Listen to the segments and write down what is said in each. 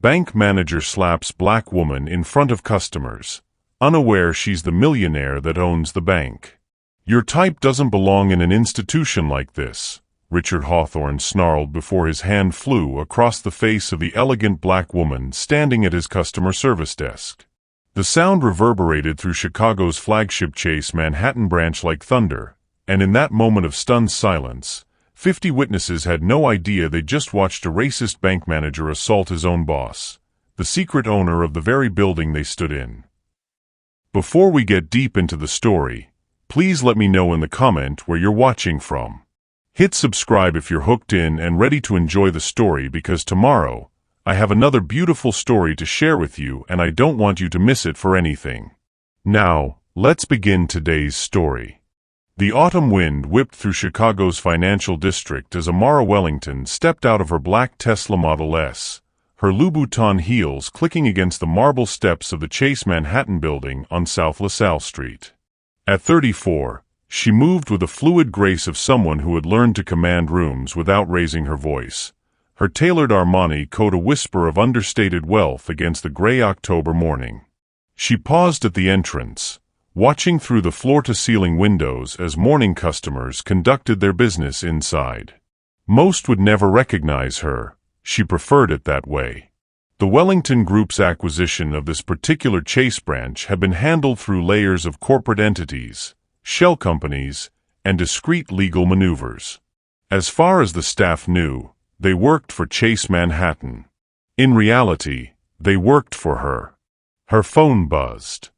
Bank manager slaps black woman in front of customers, unaware she's the millionaire that owns the bank. Your type doesn't belong in an institution like this, Richard Hawthorne snarled before his hand flew across the face of the elegant black woman standing at his customer service desk. The sound reverberated through Chicago's flagship Chase Manhattan branch like thunder, and in that moment of stunned silence, 50 witnesses had no idea they just watched a racist bank manager assault his own boss, the secret owner of the very building they stood in. Before we get deep into the story, please let me know in the comment where you're watching from. Hit subscribe if you're hooked in and ready to enjoy the story, because tomorrow, I have another beautiful story to share with you and I don't want you to miss it for anything. Now, let's begin today's story. The autumn wind whipped through Chicago's financial district as Amara Wellington stepped out of her black Tesla Model S, her Louboutin heels clicking against the marble steps of the Chase Manhattan building on South LaSalle Street. At 34, she moved with the fluid grace of someone who had learned to command rooms without raising her voice, her tailored Armani coat a whisper of understated wealth against the gray October morning. She paused at the entrance, watching through the floor-to-ceiling windows as morning customers conducted their business inside. Most would never recognize her. She preferred it that way. The Wellington Group's acquisition of this particular Chase branch had been handled through layers of corporate entities, shell companies, and discreet legal maneuvers. As far as the staff knew, they worked for Chase Manhattan. In reality, they worked for her. Her phone buzzed.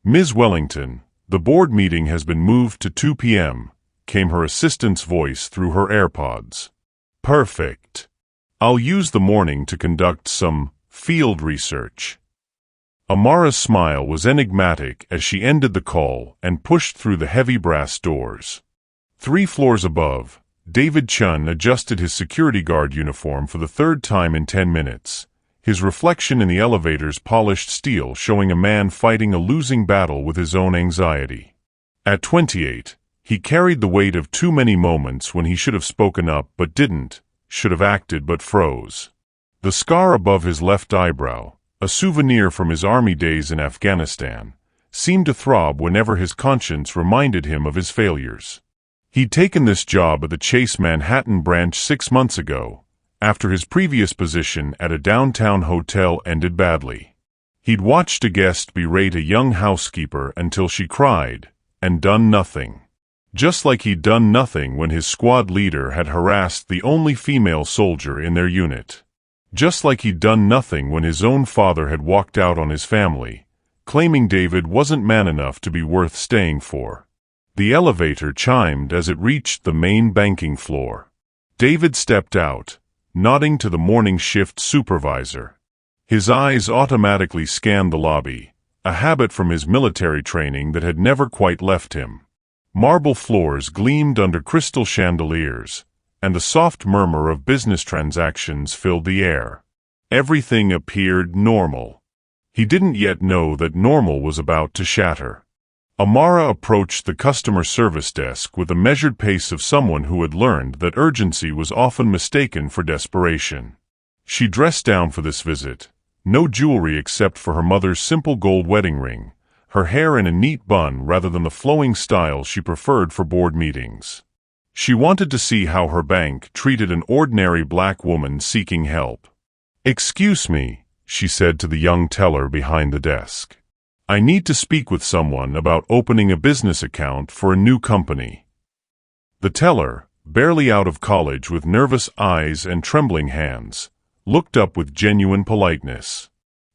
"Ms. Wellington, the board meeting has been moved to 2 p.m., came her assistant's voice through her AirPods. Perfect. I'll use the morning to conduct some field research. Amara's smile was enigmatic as she ended the call and pushed through the heavy brass doors. 3 floors above, David Chun adjusted his security guard uniform for the 3rd time in 10 minutes, his reflection in the elevator's polished steel showing a man fighting a losing battle with his own anxiety. At 28, he carried the weight of too many moments when he should have spoken up but didn't, should have acted but froze. The scar above his left eyebrow, a souvenir from his army days in Afghanistan, seemed to throb whenever his conscience reminded him of his failures. He'd taken this job at the Chase Manhattan branch 6 months ago, after his previous position at a downtown hotel ended badly. He'd watched a guest berate a young housekeeper until she cried, and done nothing. Just like he'd done nothing when his squad leader had harassed the only female soldier in their unit. Just like he'd done nothing when his own father had walked out on his family, claiming David wasn't man enough to be worth staying for. The elevator chimed as it reached the main banking floor. David stepped out, nodding to the morning shift supervisor. His eyes automatically scanned the lobby, a habit from his military training that had never quite left him. Marble floors gleamed under crystal chandeliers, and the soft murmur of business transactions filled the air. Everything appeared normal. He didn't yet know that normal was about to shatter. Amara approached the customer service desk with the measured pace of someone who had learned that urgency was often mistaken for desperation. She dressed down for this visit, no jewelry except for her mother's simple gold wedding ring, her hair in a neat bun rather than the flowing style she preferred for board meetings. She wanted to see how her bank treated an ordinary black woman seeking help. "Excuse me," she said to the young teller behind the desk. "I need to speak with someone about opening a business account for a new company." The teller, barely out of college with nervous eyes and trembling hands, looked up with genuine politeness.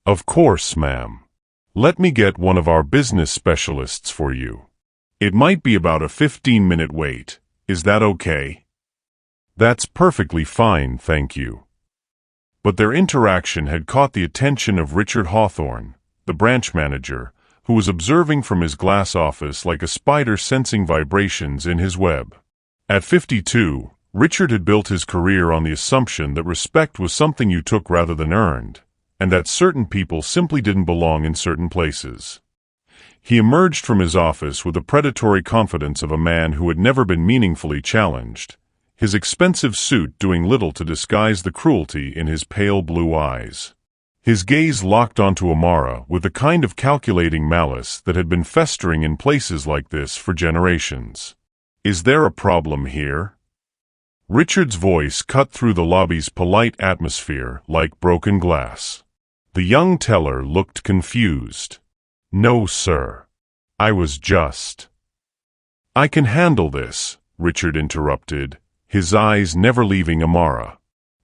"Of course, ma'am. Let me get one of our business specialists for you. It might be about a 15-minute wait. Is that okay?" "That's perfectly fine, thank you." But their interaction had caught the attention of Richard Hawthorne, the branch manager, who was observing from his glass office like a spider sensing vibrations in his web. At 52, Richard had built his career on the assumption that respect was something you took rather than earned, and that certain people simply didn't belong in certain places. He emerged from his office with the predatory confidence of a man who had never been meaningfully challenged, his expensive suit doing little to disguise the cruelty in his pale blue eyes. His gaze locked onto Amara with the kind of calculating malice that had been festering in places like this for generations. "Is there a problem here?" Richard's voice cut through the lobby's polite atmosphere like broken glass. The young teller looked confused. "No, sir. I was just—" "I can handle this," Richard interrupted, his eyes never leaving Amara.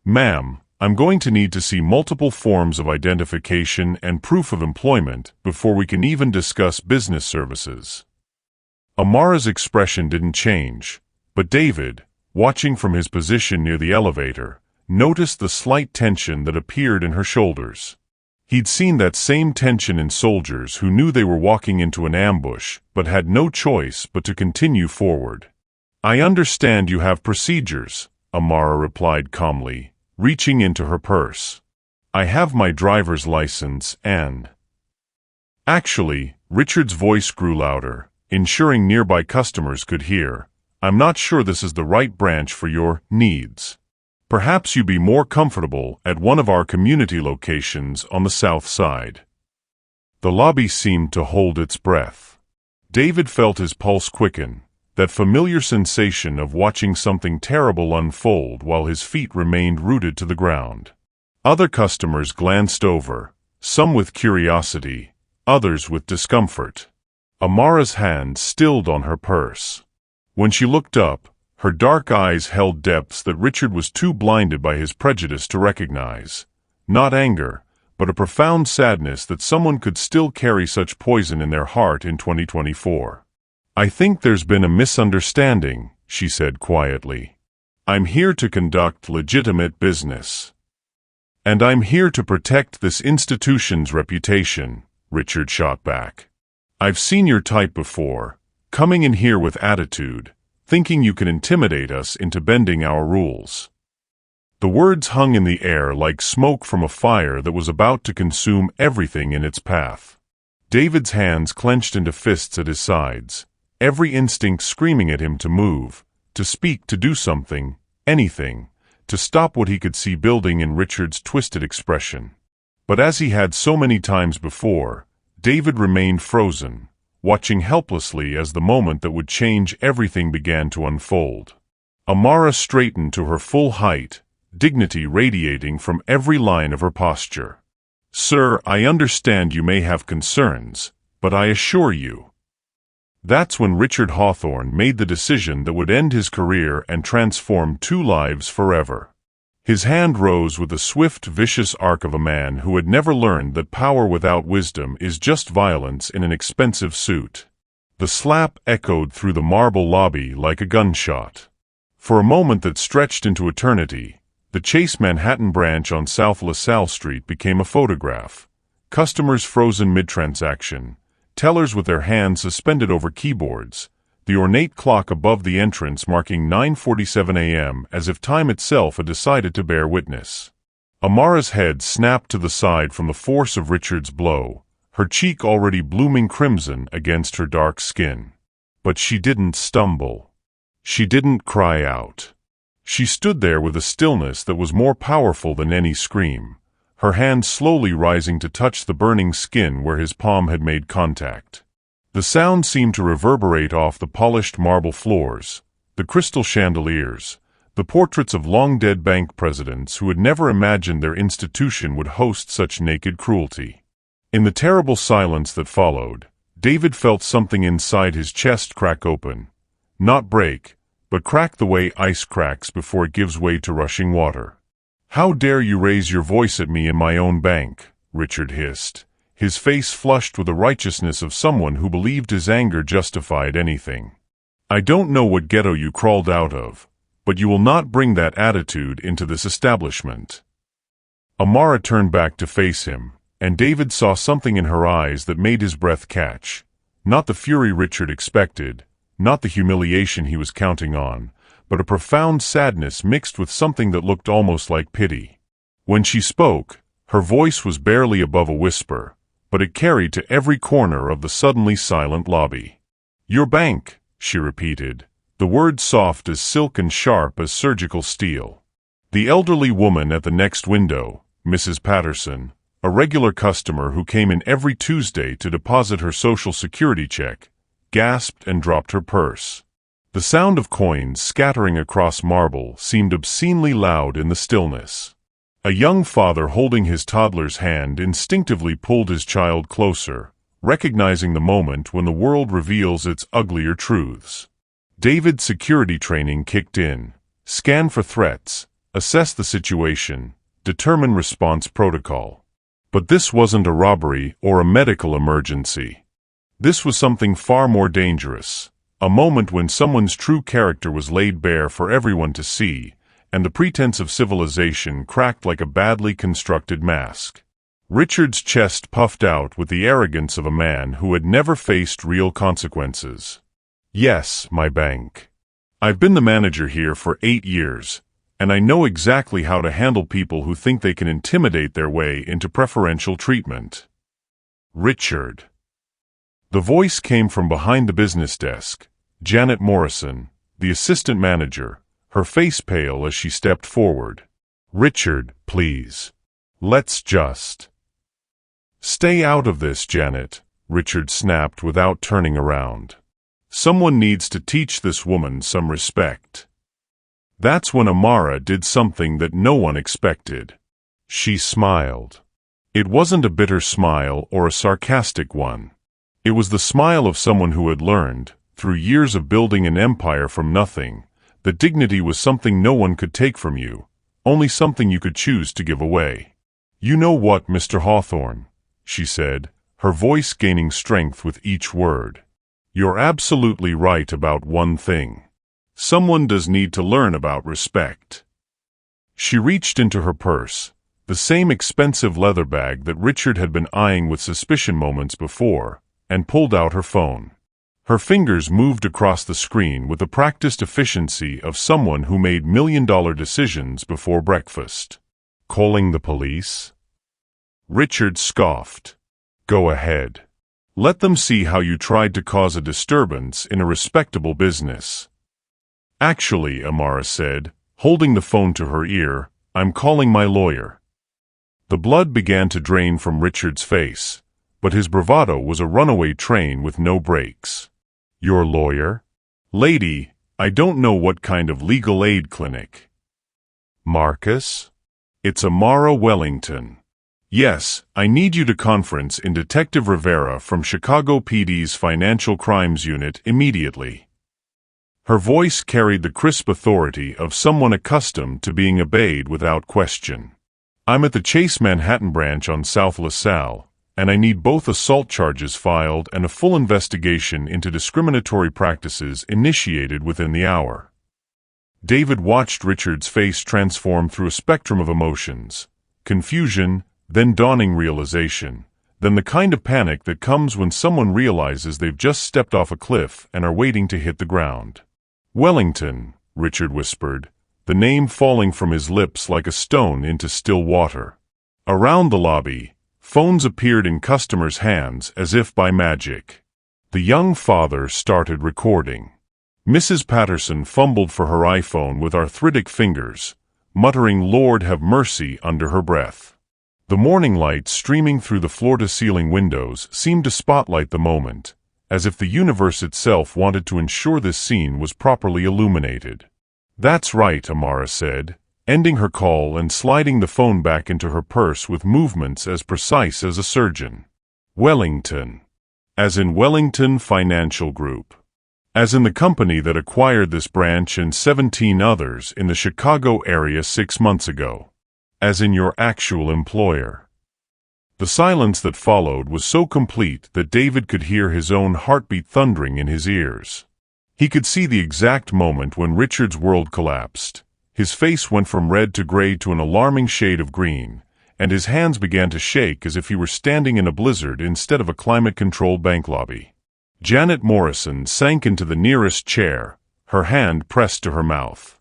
"Ma'am, I'm going to need to see multiple forms of identification and proof of employment before we can even discuss business services." Amara's expression didn't change, but David, watching from his position near the elevator, noticed the slight tension that appeared in her shoulders. He'd seen that same tension in soldiers who knew they were walking into an ambush but had no choice but to continue forward. "I understand you have procedures," Amara replied calmly, reaching into her purse. "I have my driver's license and—" "Actually," Richard's voice grew louder, ensuring nearby customers could hear, "I'm not sure this is the right branch for your needs. Perhaps you'd be more comfortable at one of our community locations on the south side." The lobby seemed to hold its breath. David felt his pulse quicken, that familiar sensation of watching something terrible unfold while his feet remained rooted to the ground. Other customers glanced over, some with curiosity, others with discomfort. Amara's hand stilled on her purse. When she looked up, her dark eyes held depths that Richard was too blinded by his prejudice to recognize. Not anger, but a profound sadness that someone could still carry such poison in their heart in 2024. "I think there's been a misunderstanding," she said quietly. "I'm here to conduct legitimate business. And I'm here to protect this institution's reputation," Richard shot back. "I've seen your type before, coming in here with attitude, thinking you can intimidate us into bending our rules." The words hung in the air like smoke from a fire that was about to consume everything in its path. David's hands clenched into fists at his sides, every instinct screaming at him to move, to speak, to do something, anything, to stop what he could see building in Richard's twisted expression. But as he had so many times before, David remained frozen, watching helplessly as the moment that would change everything began to unfold. Amara straightened to her full height, dignity radiating from every line of her posture. "Sir, I understand you may have concerns, but I assure you—" That's when Richard Hawthorne made the decision that would end his career and transform two lives forever. His hand rose with the swift, vicious arc of a man who had never learned that power without wisdom is just violence in an expensive suit. The slap echoed through the marble lobby like a gunshot. For a moment that stretched into eternity, the Chase Manhattan branch on South LaSalle Street became a photograph. Customers frozen mid-transaction, tellers with their hands suspended over keyboards, the ornate clock above the entrance marking 9:47 a.m. as if time itself had decided to bear witness. Amara's head snapped to the side from the force of Richard's blow, her cheek already blooming crimson against her dark skin. But she didn't stumble. She didn't cry out. She stood there with a stillness that was more powerful than any scream, her hand slowly rising to touch the burning skin where his palm had made contact. The sound seemed to reverberate off the polished marble floors, the crystal chandeliers, the portraits of long-dead bank presidents who had never imagined their institution would host such naked cruelty. In the terrible silence that followed, David felt something inside his chest crack open. Not break, but crack the way ice cracks before it gives way to rushing water. "How dare you raise your voice at me in my own bank?" Richard hissed, his face flushed with the righteousness of someone who believed his anger justified anything. "I don't know what ghetto you crawled out of, but you will not bring that attitude into this establishment." Amara turned back to face him, and David saw something in her eyes that made his breath catch. Not the fury Richard expected, not the humiliation he was counting on, but a profound sadness mixed with something that looked almost like pity. When she spoke, her voice was barely above a whisper, but it carried to every corner of the suddenly silent lobby. "Your bank," she repeated, the words soft as silk and sharp as surgical steel. The elderly woman at the next window, Mrs. Patterson, a regular customer who came in every Tuesday to deposit her Social Security check, gasped and dropped her purse. The sound of coins scattering across marble seemed obscenely loud in the stillness. A young father holding his toddler's hand instinctively pulled his child closer, recognizing the moment when the world reveals its uglier truths. David's security training kicked in. Scan for threats, assess the situation, determine response protocol. But this wasn't a robbery or a medical emergency. This was something far more dangerous, a moment when someone's true character was laid bare for everyone to see, and the pretense of civilization cracked like a badly constructed mask. Richard's chest puffed out with the arrogance of a man who had never faced real consequences. Yes, my bank. I've been the manager here for 8 years, and I know exactly how to handle people who think they can intimidate their way into preferential treatment. Richard. The voice came from behind the business desk. Janet Morrison, the assistant manager, her face pale as she stepped forward. Richard, please. Let's just... Stay out of this, Janet, Richard snapped without turning around. Someone needs to teach this woman some respect. That's when Amara did something that no one expected. She smiled. It wasn't a bitter smile or a sarcastic one. It was the smile of someone who had learned, through years of building an empire from nothing, that dignity was something no one could take from you, only something you could choose to give away. You know what, Mr. Hawthorne, she said, her voice gaining strength with each word. You're absolutely right about one thing. Someone does need to learn about respect. She reached into her purse, the same expensive leather bag that Richard had been eyeing with suspicion moments before, and pulled out her phone. Her fingers moved across the screen with the practiced efficiency of someone who made million-dollar decisions before breakfast. Calling the police? Richard scoffed. Go ahead. Let them see how you tried to cause a disturbance in a respectable business. Actually, Amara said, holding the phone to her ear, I'm calling my lawyer. The blood began to drain from Richard's face, but his bravado was a runaway train with no brakes. Your lawyer? Lady, I don't know what kind of legal aid clinic. Marcus? It's Amara Wellington. Yes, I need you to conference in Detective Rivera from Chicago PD's Financial Crimes Unit immediately. Her voice carried the crisp authority of someone accustomed to being obeyed without question. I'm at the Chase Manhattan branch on South LaSalle, and I need both assault charges filed and a full investigation into discriminatory practices initiated within the hour. David watched Richard's face transform through a spectrum of emotions: confusion, then dawning realization, then the kind of panic that comes when someone realizes they've just stepped off a cliff and are waiting to hit the ground. Wellington, Richard whispered, the name falling from his lips like a stone into still water. Around the lobby, phones appeared in customers' hands as if by magic. The young father started recording. Mrs. Patterson fumbled for her iPhone with arthritic fingers, muttering "Lord have mercy" under her breath. The morning light streaming through the floor-to-ceiling windows seemed to spotlight the moment, as if the universe itself wanted to ensure this scene was properly illuminated. That's right, Amara said, ending her call and sliding the phone back into her purse with movements as precise as a surgeon. Wellington. As in Wellington Financial Group. As in the company that acquired this branch and 17 others in the Chicago area 6 months ago. As in your actual employer. The silence that followed was so complete that David could hear his own heartbeat thundering in his ears. He could see the exact moment when Richard's world collapsed. His face went from red to gray to an alarming shade of green, and his hands began to shake as if he were standing in a blizzard instead of a climate-controlled bank lobby. Janet Morrison sank into the nearest chair, her hand pressed to her mouth.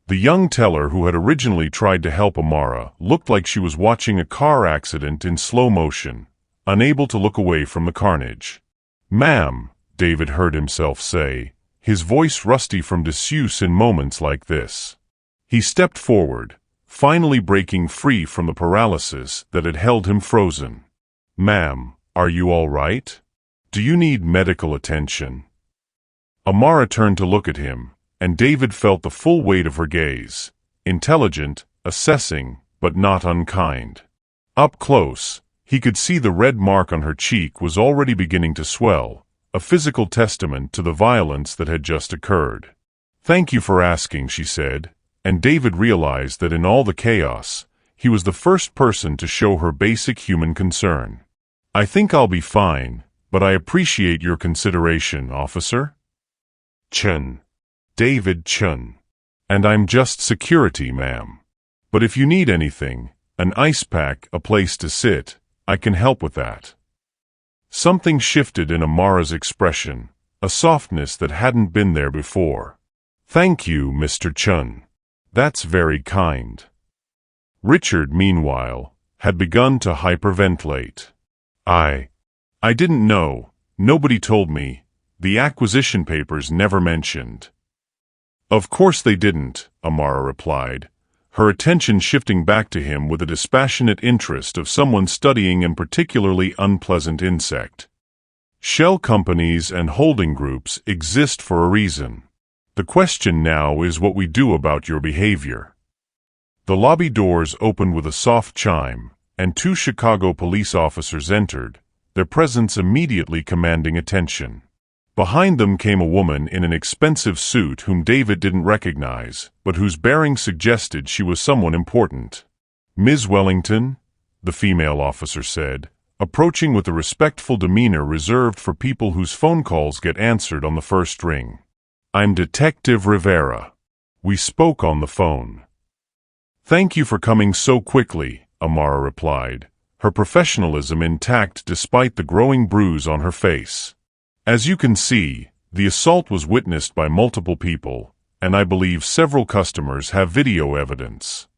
The young teller who had originally tried to help Amara looked like she was watching a car accident in slow motion, unable to look away from the carnage. Ma'am, David heard himself say, his voice rusty from disuse in moments like this. He stepped forward, finally breaking free from the paralysis that had held him frozen. "Ma'am, are you all right? Do you need medical attention?" Amara turned to look at him, and David felt the full weight of her gaze, intelligent, assessing, but not unkind. Up close, he could see the red mark on her cheek was already beginning to swell, a physical testament to the violence that had just occurred. "Thank you for asking," she said, and David realized that in all the chaos, he was the first person to show her basic human concern. "I think I'll be fine, but I appreciate your consideration, officer." "Chun. David Chun. And I'm just security, ma'am. But if you need anything, an ice pack, a place to sit, I can help with that." Something shifted in Amara's expression, a softness that hadn't been there before. "Thank you, Mr. Chun. That's very kind." Richard, meanwhile, had begun to hyperventilate. I didn't know. Nobody told me. The acquisition papers never mentioned." "Of course they didn't," Amara replied, her attention shifting back to him with a dispassionate interest of someone studying a particularly unpleasant insect. "Shell companies and holding groups exist for a reason. The question now is what we do about your behavior." The lobby doors opened with a soft chime, and 2 Chicago police officers entered, their presence immediately commanding attention. Behind them came a woman in an expensive suit whom David didn't recognize, but whose bearing suggested she was someone important. "Ms. Wellington," the female officer said, approaching with a respectful demeanor reserved for people whose phone calls get answered on the first ring. "I'm Detective Rivera. We spoke on the phone." "Thank you for coming so quickly," Amara replied, her professionalism intact despite the growing bruise on her face. "As you can see, the assault was witnessed by multiple people, and I believe several customers have video evidence."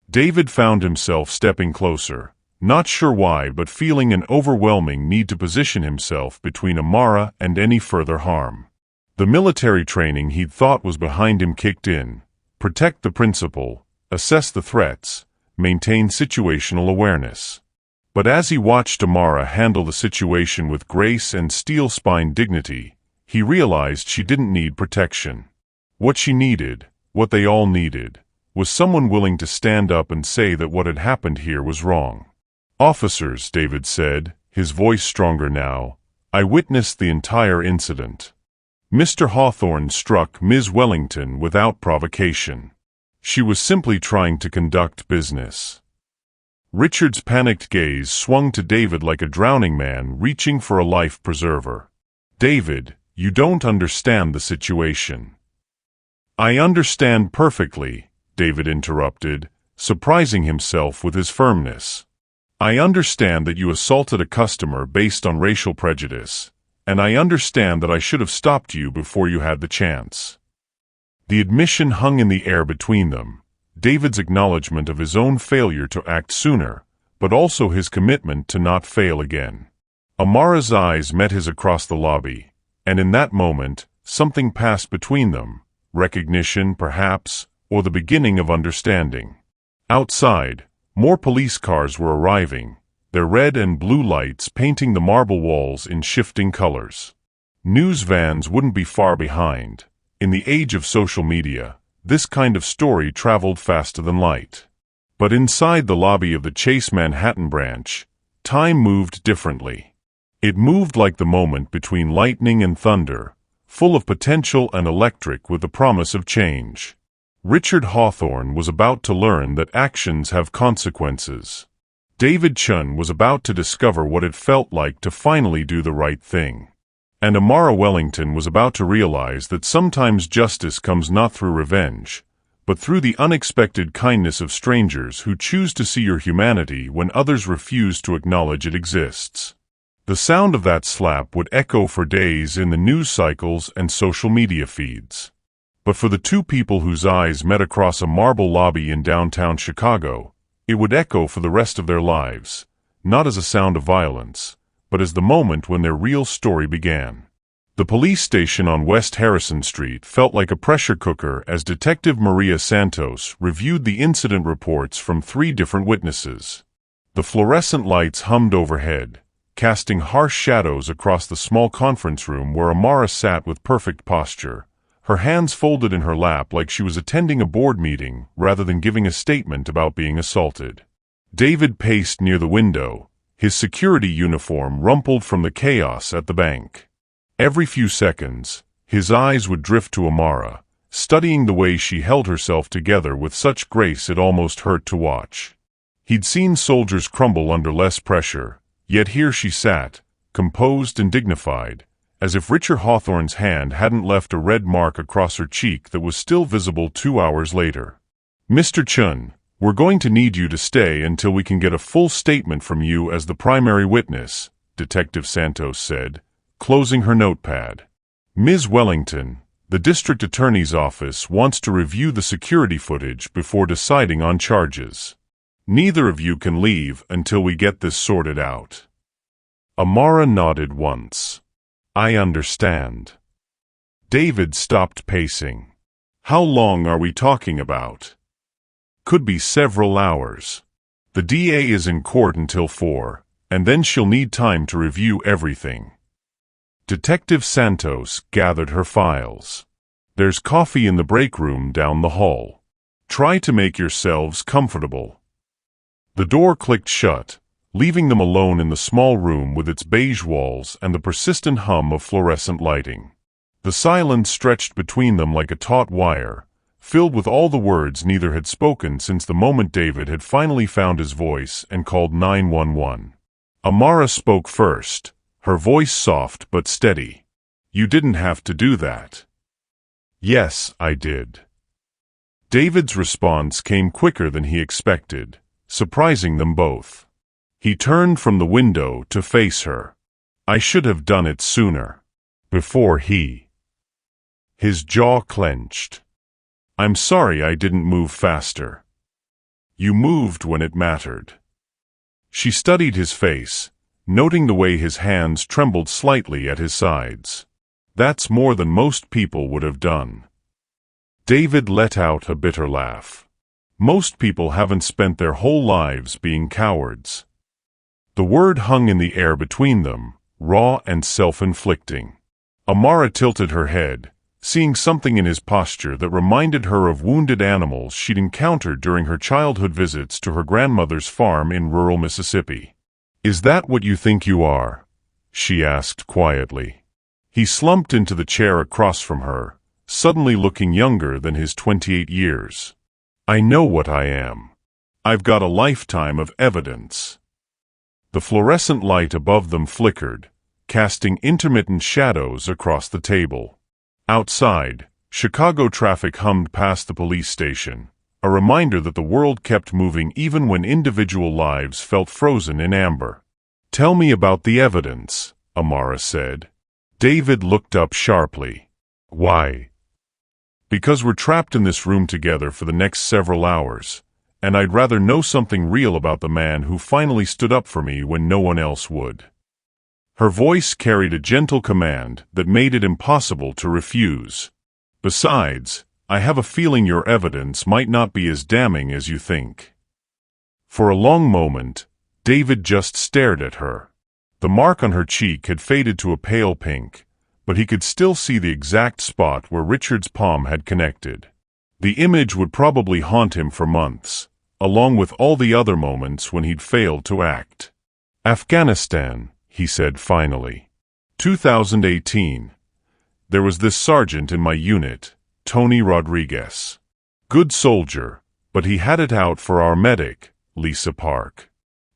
David found himself stepping closer, not sure why but feeling an overwhelming need to position himself between Amara and any further harm. The military training he'd thought was behind him kicked in: protect the principal, assess the threats, maintain situational awareness. But as he watched Amara handle the situation with grace and steel-spine dignity, he realized she didn't need protection. What she needed, what they all needed, was someone willing to stand up and say that what had happened here was wrong. "Officers," David said, his voice stronger now, "I witnessed the entire incident. Mr. Hawthorne struck Ms. Wellington without provocation. She was simply trying to conduct business." Richard's panicked gaze swung to David like a drowning man reaching for a life preserver. "David, you don't understand the situation." "I understand perfectly," David interrupted, surprising himself with his firmness. "I understand that you assaulted a customer based on racial prejudice, and I understand that I should have stopped you before you had the chance." The admission hung in the air between them, David's acknowledgement of his own failure to act sooner, but also his commitment to not fail again. Amara's eyes met his across the lobby, and in that moment, something passed between them, recognition, perhaps, or the beginning of understanding. Outside, more police cars were arriving, their red and blue lights painting the marble walls in shifting colors. News vans wouldn't be far behind. In the age of social media, this kind of story traveled faster than light. But inside the lobby of the Chase Manhattan branch, time moved differently. It moved like the moment between lightning and thunder, full of potential and electric with the promise of change. Richard Hawthorne was about to learn that actions have consequences. David Chun was about to discover what it felt like to finally do the right thing. And Amara Wellington was about to realize that sometimes justice comes not through revenge, but through the unexpected kindness of strangers who choose to see your humanity when others refuse to acknowledge it exists. The sound of that slap would echo for days in the news cycles and social media feeds. But for the two people whose eyes met across a marble lobby in downtown Chicago, it would echo for the rest of their lives, not as a sound of violence, but as the moment when their real story began. The police station on West Harrison Street felt like a pressure cooker as Detective Maria Santos reviewed the incident reports from 3 different witnesses. The fluorescent lights hummed overhead, casting harsh shadows across the small conference room where Amara sat with perfect posture, her hands folded in her lap like she was attending a board meeting rather than giving a statement about being assaulted. David paced near the window, his security uniform rumpled from the chaos at the bank. Every few seconds, his eyes would drift to Amara, studying the way she held herself together with such grace it almost hurt to watch. He'd seen soldiers crumble under less pressure, yet here she sat, composed and dignified, as if Richard Hawthorne's hand hadn't left a red mark across her cheek that was still visible 2 hours later. "Mr. Chun, we're going to need you to stay until we can get a full statement from you as the primary witness," Detective Santos said, closing her notepad. "Ms. Wellington, the district attorney's office wants to review the security footage before deciding on charges. Neither of you can leave until we get this sorted out." Amara nodded once. "I understand." David stopped pacing. "How long are we talking about?" "Could be several hours. The DA is in court until 4, and then she'll need time to review everything." Detective Santos gathered her files. "There's coffee in the break room down the hall. Try to make yourselves comfortable." The door clicked shut, leaving them alone in the small room with its beige walls and the persistent hum of fluorescent lighting. The silence stretched between them like a taut wire, filled with all the words neither had spoken since the moment David had finally found his voice and called 911. Amara spoke first, her voice soft but steady. "You didn't have to do that." "Yes, I did." David's response came quicker than he expected, surprising them both. He turned from the window to face her. "I should have done it sooner." Before he. His jaw clenched. "I'm sorry I didn't move faster." "You moved when it mattered." She studied his face, noting the way his hands trembled slightly at his sides. "That's more than most people would have done." David let out a bitter laugh. "Most people haven't spent their whole lives being cowards." The word hung in the air between them, raw and self-inflicting. Amara tilted her head, seeing something in his posture that reminded her of wounded animals she'd encountered during her childhood visits to her grandmother's farm in rural Mississippi. "Is that what you think you are?" she asked quietly. He slumped into the chair across from her, suddenly looking younger than his 28 years. "I know what I am. I've got a lifetime of evidence." The fluorescent light above them flickered, casting intermittent shadows across the table. Outside, Chicago traffic hummed past the police station, a reminder that the world kept moving even when individual lives felt frozen in amber. "Tell me about the evidence," Amara said. David looked up sharply. "Why?" "Because we're trapped in this room together for the next several hours, and I'd rather know something real about the man who finally stood up for me when no one else would." Her voice carried a gentle command that made it impossible to refuse. "Besides, I have a feeling your evidence might not be as damning as you think." For a long moment, David just stared at her. The mark on her cheek had faded to a pale pink, but he could still see the exact spot where Richard's palm had connected. The image would probably haunt him for months, along with all the other moments when he'd failed to act. "Afghanistan," he said finally. 2018. "There was this sergeant in my unit, Tony Rodriguez. Good soldier, but he had it out for our medic, Lisa Park.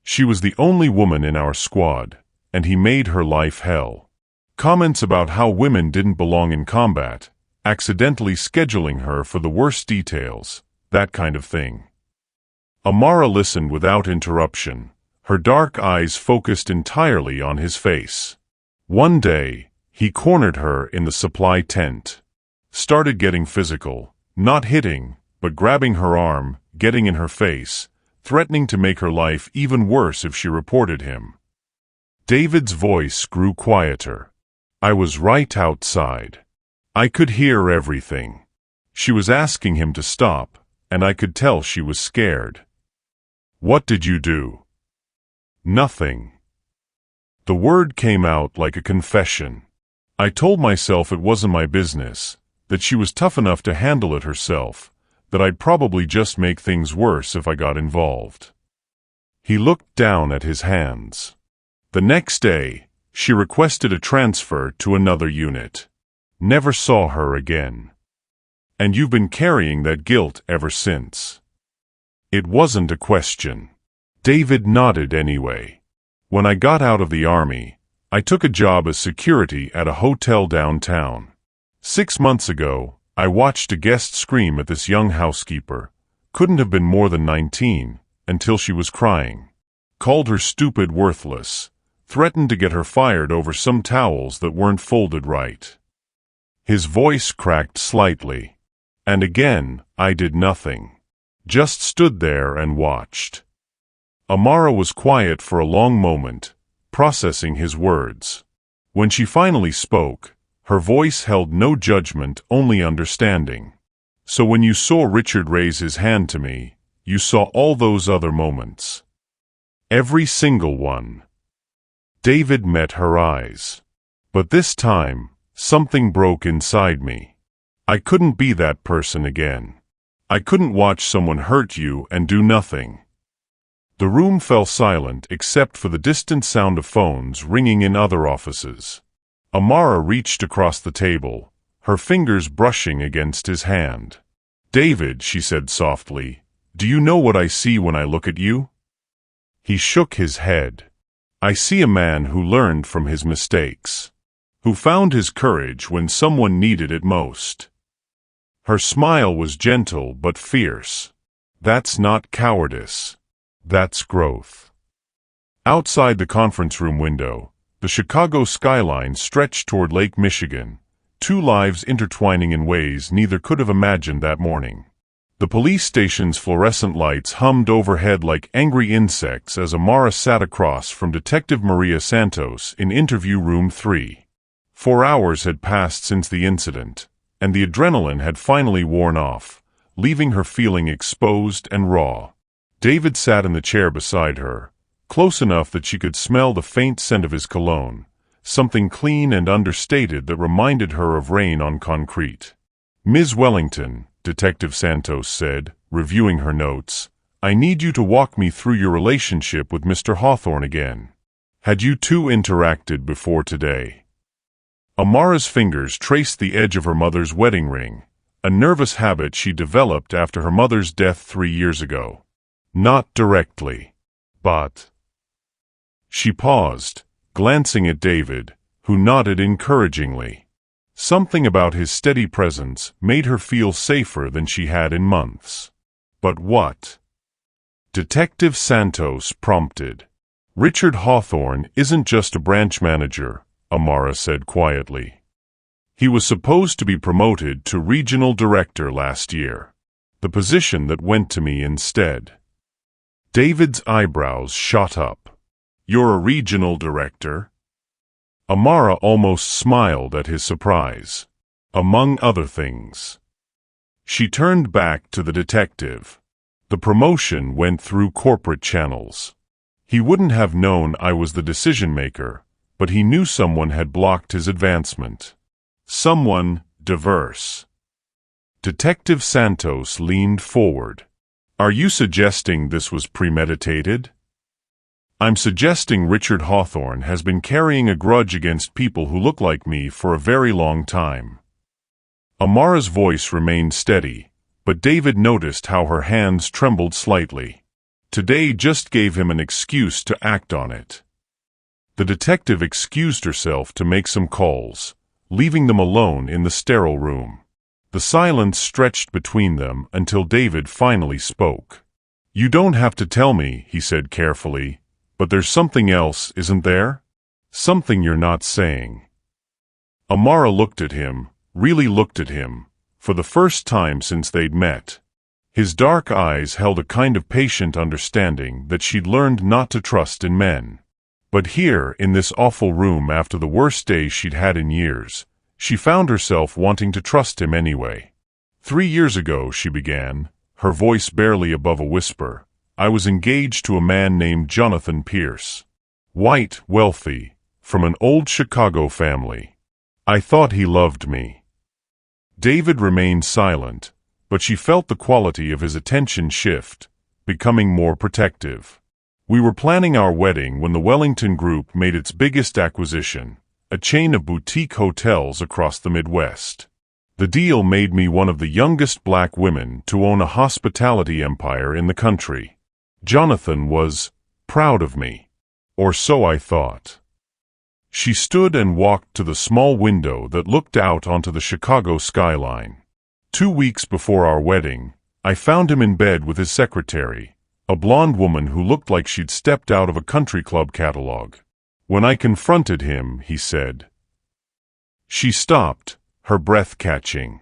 She was the only woman in our squad, and he made her life hell. Comments about how women didn't belong in combat, accidentally scheduling her for the worst details, that kind of thing." Amara listened without interruption, her dark eyes focused entirely on his face. One day, he cornered her in the supply tent. Started getting physical, not hitting, but grabbing her arm, getting in her face, threatening to make her life even worse if she reported him. David's voice grew quieter. I was right outside. I could hear everything. She was asking him to stop, and I could tell she was scared. What did you do? Nothing. The word came out like a confession. I told myself it wasn't my business, that she was tough enough to handle it herself, that I'd probably just make things worse if I got involved. He looked down at his hands. The next day, she requested a transfer to another unit. Never saw her again. And you've been carrying that guilt ever since. It wasn't a question. David nodded anyway. When I got out of the army, I took a job as security at a hotel downtown. 6 months ago, I watched a guest scream at this young housekeeper, couldn't have been more than 19, until she was crying. Called her stupid, worthless, threatened to get her fired over some towels that weren't folded right. His voice cracked slightly. And again, I did nothing. Just stood there and watched. Amara was quiet for a long moment, processing his words. When she finally spoke, her voice held no judgment, only understanding. So when you saw Richard raise his hand to me, you saw all those other moments. Every single one. David met her eyes. But this time, something broke inside me. I couldn't be that person again. I couldn't watch someone hurt you and do nothing. The room fell silent except for the distant sound of phones ringing in other offices. Amara reached across the table, her fingers brushing against his hand. "David," she said softly, "do you know what I see when I look at you?" He shook his head. "I see a man who learned from his mistakes, who found his courage when someone needed it most." Her smile was gentle but fierce. "That's not cowardice. That's growth." Outside the conference room window, the Chicago skyline stretched toward Lake Michigan, two lives intertwining in ways neither could have imagined that morning. The police station's fluorescent lights hummed overhead like angry insects as Amara sat across from Detective Maria Santos in interview room 3. 4 hours had passed since the incident, and the adrenaline had finally worn off, leaving her feeling exposed and raw. David sat in the chair beside her, close enough that she could smell the faint scent of his cologne, something clean and understated that reminded her of rain on concrete. "Ms. Wellington," Detective Santos said, reviewing her notes, "I need you to walk me through your relationship with Mr. Hawthorne again. Had you two interacted before today?" Amara's fingers traced the edge of her mother's wedding ring, a nervous habit she developed after her mother's death 3 years ago. "Not directly. But—" She paused, glancing at David, who nodded encouragingly. Something about his steady presence made her feel safer than she had in months. "But what?" Detective Santos prompted. "Richard Hawthorne isn't just a branch manager," Amara said quietly. "He was supposed to be promoted to regional director last year, the position that went to me instead." David's eyebrows shot up. "You're a regional director?" Amara almost smiled at his surprise. "Among other things." She turned back to the detective. "The promotion went through corporate channels. He wouldn't have known I was the decision-maker, but he knew someone had blocked his advancement. Someone diverse." Detective Santos leaned forward. "Are you suggesting this was premeditated?" "I'm suggesting Richard Hawthorne has been carrying a grudge against people who look like me for a very long time." Amara's voice remained steady, but David noticed how her hands trembled slightly. Today just gave him an excuse to act on it. The detective excused herself to make some calls, leaving them alone in the sterile room. The silence stretched between them until David finally spoke. "You don't have to tell me," he said carefully, "but there's something else, isn't there? Something you're not saying." Amara looked at him, really looked at him, for the first time since they'd met. His dark eyes held a kind of patient understanding that she'd learned not to trust in men. But here, in this awful room after the worst day she'd had in years, she found herself wanting to trust him anyway. 3 years ago, she began, her voice barely above a whisper, I was engaged to a man named Jonathan Pierce. White, wealthy, from an old Chicago family. I thought he loved me. David remained silent, but she felt the quality of his attention shift, becoming more protective. We were planning our wedding when the Wellington Group made its biggest acquisition, a chain of boutique hotels across the Midwest. The deal made me one of the youngest black women to own a hospitality empire in the country. Jonathan was proud of me, or so I thought. She stood and walked to the small window that looked out onto the Chicago skyline. 2 weeks before our wedding, I found him in bed with his secretary, a blonde woman who looked like she'd stepped out of a country club catalog. When I confronted him, he said. She stopped, her breath catching.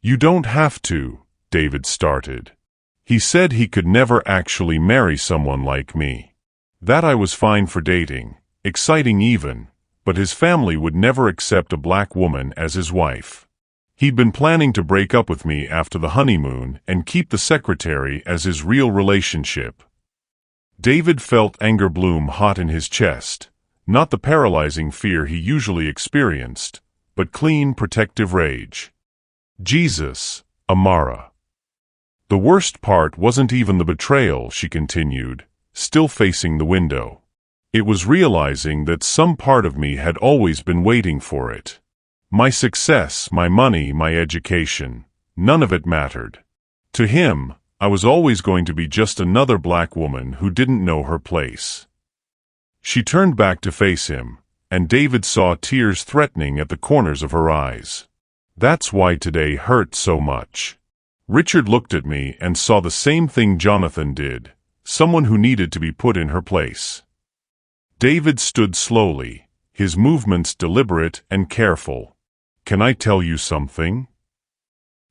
You don't have to, David started. He said he could never actually marry someone like me. That I was fine for dating, exciting even, but his family would never accept a black woman as his wife. He'd been planning to break up with me after the honeymoon and keep the secretary as his real relationship. David felt anger bloom hot in his chest, not the paralyzing fear he usually experienced, but clean, protective rage. Jesus, Amara. The worst part wasn't even the betrayal, she continued, still facing the window. It was realizing that some part of me had always been waiting for it. My success, my money, my education, none of it mattered. To him, I was always going to be just another black woman who didn't know her place. She turned back to face him, and David saw tears threatening at the corners of her eyes. That's why today hurt so much. Richard looked at me and saw the same thing Jonathan did, someone who needed to be put in her place. David stood slowly, his movements deliberate and careful. Can I tell you something?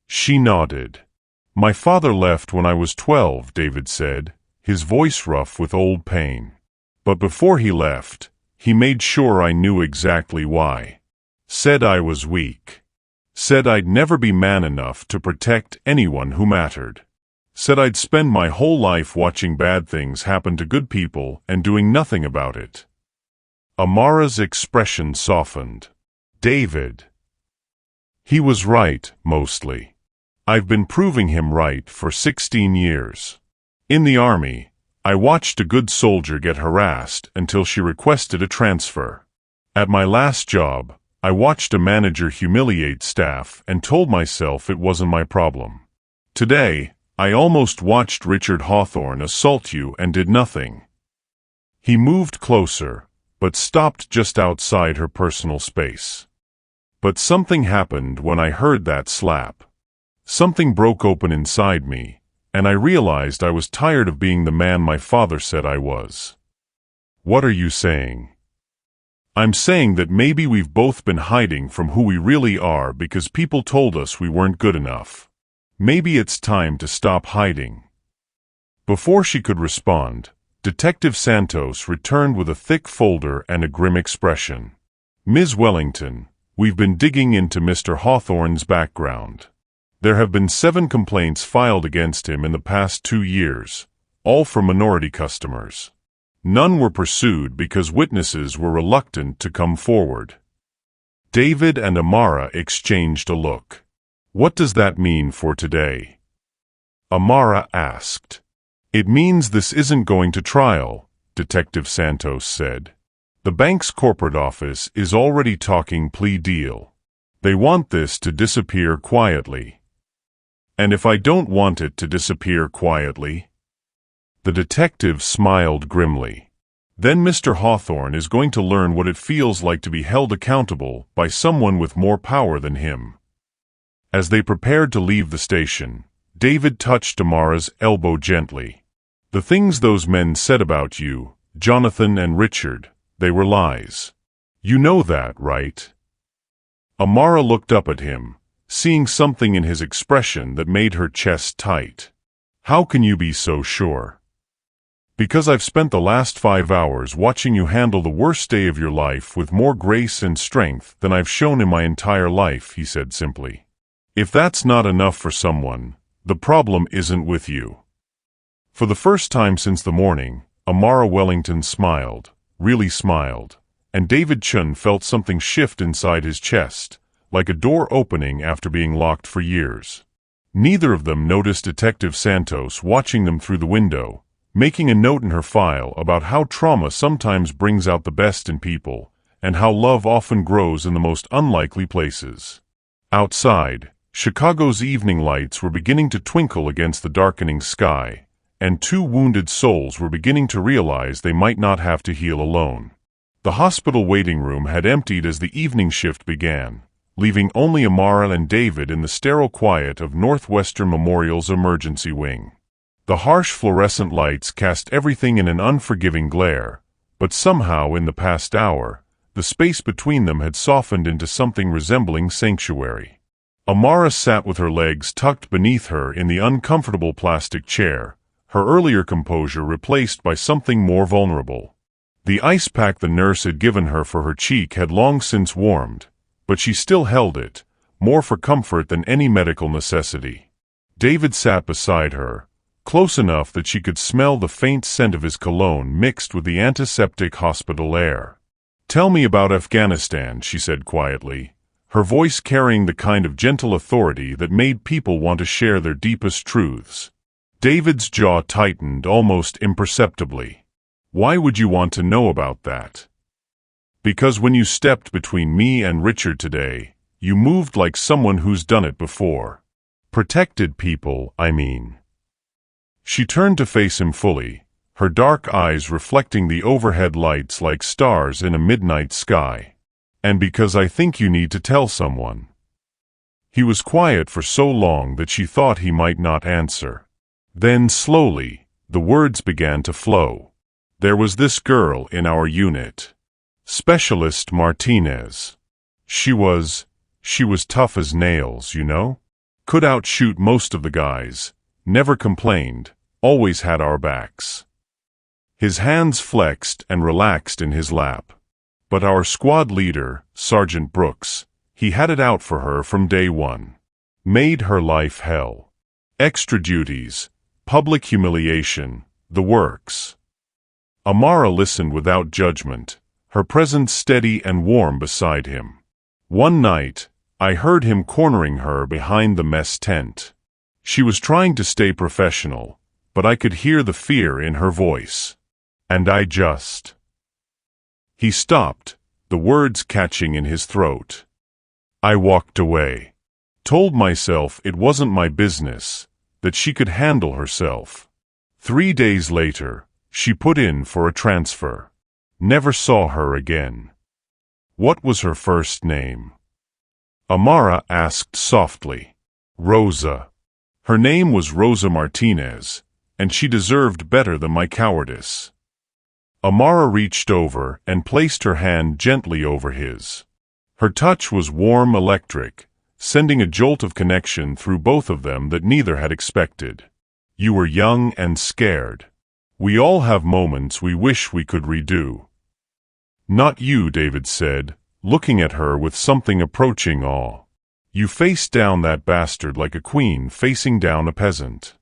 She nodded. My father left when I was 12, David said, his voice rough with old pain. But before he left, he made sure I knew exactly why. Said I was weak. Said I'd never be man enough to protect anyone who mattered. Said I'd spend my whole life watching bad things happen to good people and doing nothing about it. Amara's expression softened. David. He was right, mostly. I've been proving him right for 16 years. In the army, I watched a good soldier get harassed until she requested a transfer. At my last job, I watched a manager humiliate staff and told myself it wasn't my problem. Today, I almost watched Richard Hawthorne assault you and did nothing. He moved closer, but stopped just outside her personal space. But something happened when I heard that slap. Something broke open inside me, and I realized I was tired of being the man my father said I was. What are you saying? I'm saying that maybe we've both been hiding from who we really are because people told us we weren't good enough. Maybe it's time to stop hiding. Before she could respond, Detective Santos returned with a thick folder and a grim expression. Ms. Wellington, we've been digging into Mr. Hawthorne's background. There have been 7 complaints filed against him in the past 2 years, all from minority customers. None were pursued because witnesses were reluctant to come forward. David and Amara exchanged a look. What does that mean for today? Amara asked. It means this isn't going to trial, Detective Santos said. The bank's corporate office is already talking plea deal. They want this to disappear quietly. And if I don't want it to disappear quietly? The detective smiled grimly. Then Mr. Hawthorne is going to learn what it feels like to be held accountable by someone with more power than him. As they prepared to leave the station, David touched Amara's elbow gently. The things those men said about you, Jonathan and Richard, they were lies. You know that, right? Amara looked up at him, seeing something in his expression that made her chest tight. How can you be so sure? Because I've spent the last 5 hours watching you handle the worst day of your life with more grace and strength than I've shown in my entire life, he said simply. If that's not enough for someone, the problem isn't with you. For the first time since the morning, Amara Wellington smiled, really smiled, and David Chun felt something shift inside his chest, like a door opening after being locked for years. Neither of them noticed Detective Santos watching them through the window, making a note in her file about how trauma sometimes brings out the best in people, and how love often grows in the most unlikely places. Outside, Chicago's evening lights were beginning to twinkle against the darkening sky, and two wounded souls were beginning to realize they might not have to heal alone. The hospital waiting room had emptied as the evening shift began, leaving only Amara and David in the sterile quiet of Northwestern Memorial's emergency wing. The harsh fluorescent lights cast everything in an unforgiving glare, but somehow in the past hour, the space between them had softened into something resembling sanctuary. Amara sat with her legs tucked beneath her in the uncomfortable plastic chair, her earlier composure replaced by something more vulnerable. The ice pack the nurse had given her for her cheek had long since warmed, but she still held it, more for comfort than any medical necessity. David sat beside her, close enough that she could smell the faint scent of his cologne mixed with the antiseptic hospital air. "Tell me about Afghanistan," she said quietly, her voice carrying the kind of gentle authority that made people want to share their deepest truths. David's jaw tightened almost imperceptibly. "Why would you want to know about that?" "Because when you stepped between me and Richard today, you moved like someone who's done it before. Protected people, I mean." She turned to face him fully, her dark eyes reflecting the overhead lights like stars in a midnight sky. "And because I think you need to tell someone." He was quiet for so long that she thought he might not answer. Then slowly, the words began to flow. "There was this girl in our unit. Specialist Martinez. She was tough as nails, you know? Could outshoot most of the guys, never complained, always had our backs." His hands flexed and relaxed in his lap. "But our squad leader, Sergeant Brooks, he had it out for her from day one. Made her life hell. Extra duties, public humiliation, the works." Amara listened without judgment, her presence steady and warm beside him. "One night, I heard him cornering her behind the mess tent. She was trying to stay professional, but I could hear the fear in her voice. And I just—" He stopped, the words catching in his throat. "I walked away. Told myself it wasn't my business, that she could handle herself. 3 days later, she put in for a transfer. Never saw her again." "What was her first name?" Amara asked softly. "Rosa. Her name was Rosa Martinez, and she deserved better than my cowardice." Amara reached over and placed her hand gently over his. Her touch was warm, electric, sending a jolt of connection through both of them that neither had expected. "You were young and scared. We all have moments we wish we could redo." "Not you," David said, looking at her with something approaching awe. "You faced down that bastard like a queen facing down a peasant.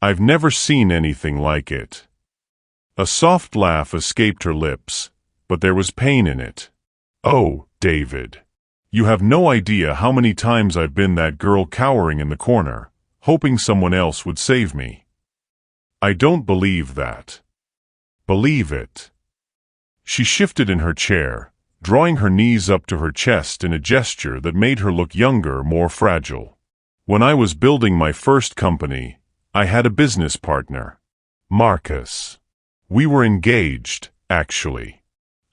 I've never seen anything like it." A soft laugh escaped her lips, but there was pain in it. "Oh, David. You have no idea how many times I've been that girl cowering in the corner, hoping someone else would save me. I don't believe that." "Believe it." She shifted in her chair, drawing her knees up to her chest in a gesture that made her look younger, more fragile. "When I was building my first company, I had a business partner. Marcus. We were engaged, actually.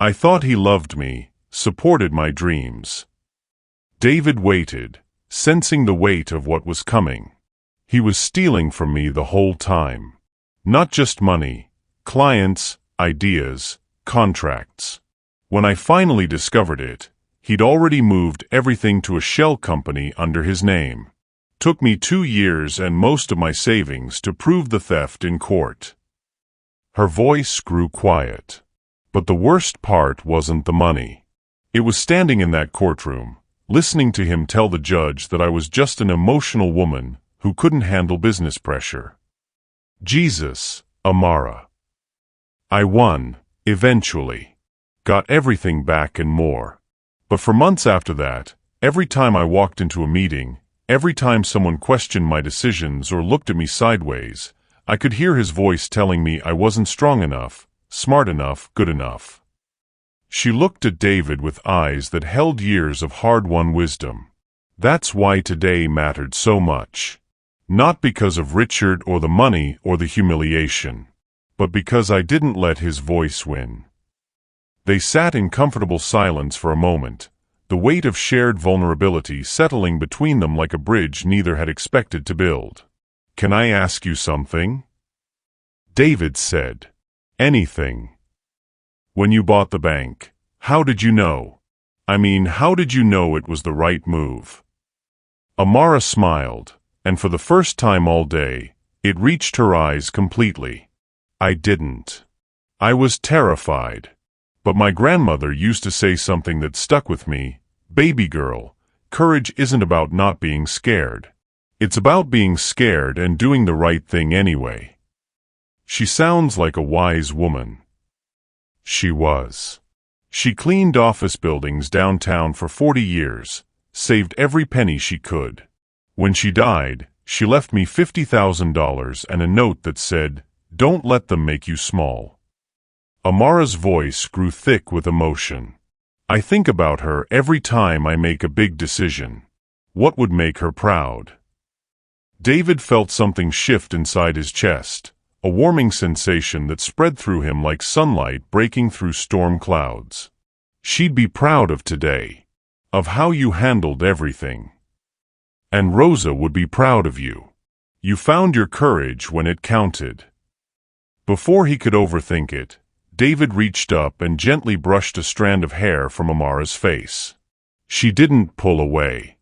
I thought he loved me, supported my dreams." David waited, sensing the weight of what was coming. "He was stealing from me the whole time. Not just money, clients, ideas, contracts. When I finally discovered it, he'd already moved everything to a shell company under his name. Took me 2 years and most of my savings to prove the theft in court." Her voice grew quiet. But the worst part wasn't the money. It was standing in that courtroom, listening to him tell the judge that I was just an emotional woman who couldn't handle business pressure. Jesus, Amara. I won, eventually. Got everything back and more. But for months after that, every time I walked into a meeting, every time someone questioned my decisions or looked at me sideways, I could hear his voice telling me I wasn't strong enough, smart enough, good enough. She looked at David with eyes that held years of hard-won wisdom. That's why today mattered so much. Not because of Richard or the money or the humiliation, but because I didn't let his voice win. They sat in comfortable silence for a moment, the weight of shared vulnerability settling between them like a bridge neither had expected to build. "Can I ask you something?" David said. "Anything." "When you bought the bank, how did you know? How did you know it was the right move?" Amara smiled, and for the first time all day, it reached her eyes completely. "I didn't. I was terrified. But my grandmother used to say something that stuck with me. Baby girl, courage isn't about not being scared. It's about being scared and doing the right thing anyway." She sounds like a wise woman. She was. She cleaned office buildings downtown for 40 years, saved every penny she could. When she died, she left me $50,000 and a note that said, "Don't let them make you small." Amara's voice grew thick with emotion. "I think about her every time I make a big decision. What would make her proud?" David felt something shift inside his chest, a warming sensation that spread through him like sunlight breaking through storm clouds. "She'd be proud of today, of how you handled everything. And Rosa would be proud of you. You found your courage when it counted." Before he could overthink it, David reached up and gently brushed a strand of hair from Amara's face. She didn't pull away.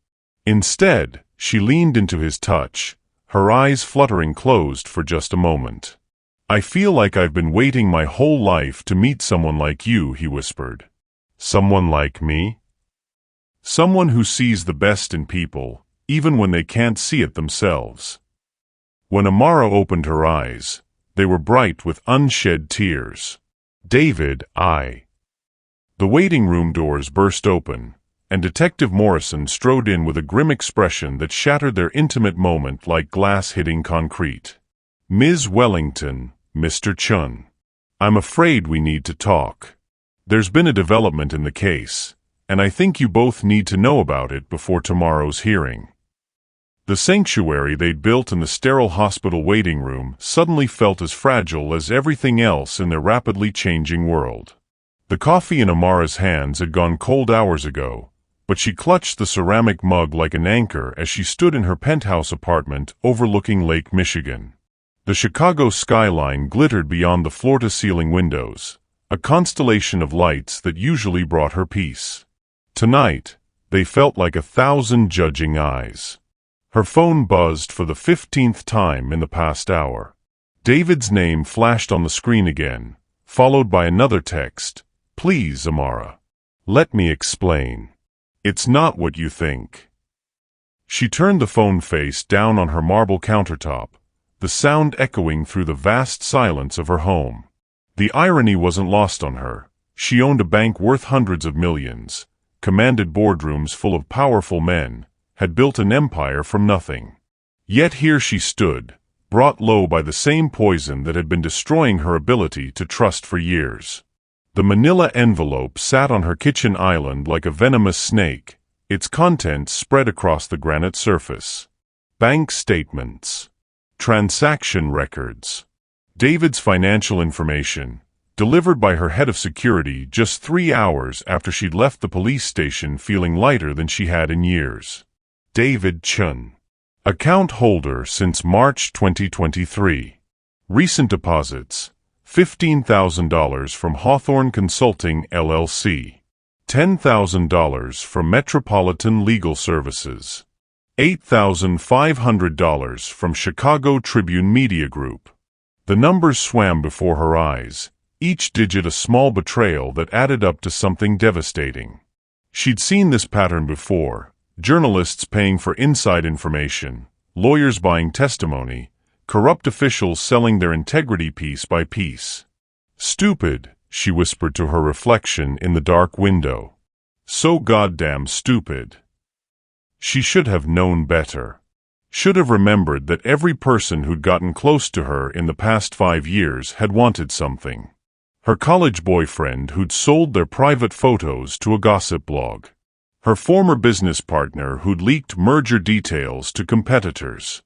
Instead, she leaned into his touch, her eyes fluttering closed for just a moment. "I feel like I've been waiting my whole life to meet someone like you," he whispered. "Someone like me? Someone who sees the best in people, even when they can't see it themselves." When Amara opened her eyes, they were bright with unshed tears. "David, The waiting room doors burst open, and Detective Morrison strode in with a grim expression that shattered their intimate moment like glass hitting concrete. "Ms. Wellington, Mr. Chun. I'm afraid we need to talk. There's been a development in the case, and I think you both need to know about it before tomorrow's hearing." The sanctuary they'd built in the sterile hospital waiting room suddenly felt as fragile as everything else in their rapidly changing world. The coffee in Amara's hands had gone cold hours ago, but she clutched the ceramic mug like an anchor as she stood in her penthouse apartment overlooking Lake Michigan. The Chicago skyline glittered beyond the floor-to-ceiling windows, a constellation of lights that usually brought her peace. Tonight, they felt like 1,000 judging eyes. Her phone buzzed for the 15th time in the past hour. David's name flashed on the screen again, followed by another text. "Please, Amara. Let me explain. It's not what you think." She turned the phone face down on her marble countertop, the sound echoing through the vast silence of her home. The irony wasn't lost on her. She owned a bank worth hundreds of millions, commanded boardrooms full of powerful men, had built an empire from nothing. Yet here she stood, brought low by the same poison that had been destroying her ability to trust for years. The manila envelope sat on her kitchen island like a venomous snake, its contents spread across the granite surface. Bank statements. Transaction records. David's financial information, delivered by her head of security just 3 hours after she'd left the police station feeling lighter than she had in years. David Chun. Account holder since March 2023. Recent deposits: $15,000 from Hawthorne Consulting, LLC. $10,000 from Metropolitan Legal Services. $8,500 from Chicago Tribune Media Group. The numbers swam before her eyes, each digit a small betrayal that added up to something devastating. She'd seen this pattern before: journalists paying for inside information, lawyers buying testimony, corrupt officials selling their integrity piece by piece. "Stupid," she whispered to her reflection in the dark window. "So goddamn stupid." She should have known better. Should have remembered that every person who'd gotten close to her in the past 5 years had wanted something. Her college boyfriend who'd sold their private photos to a gossip blog. Her former business partner who'd leaked merger details to competitors.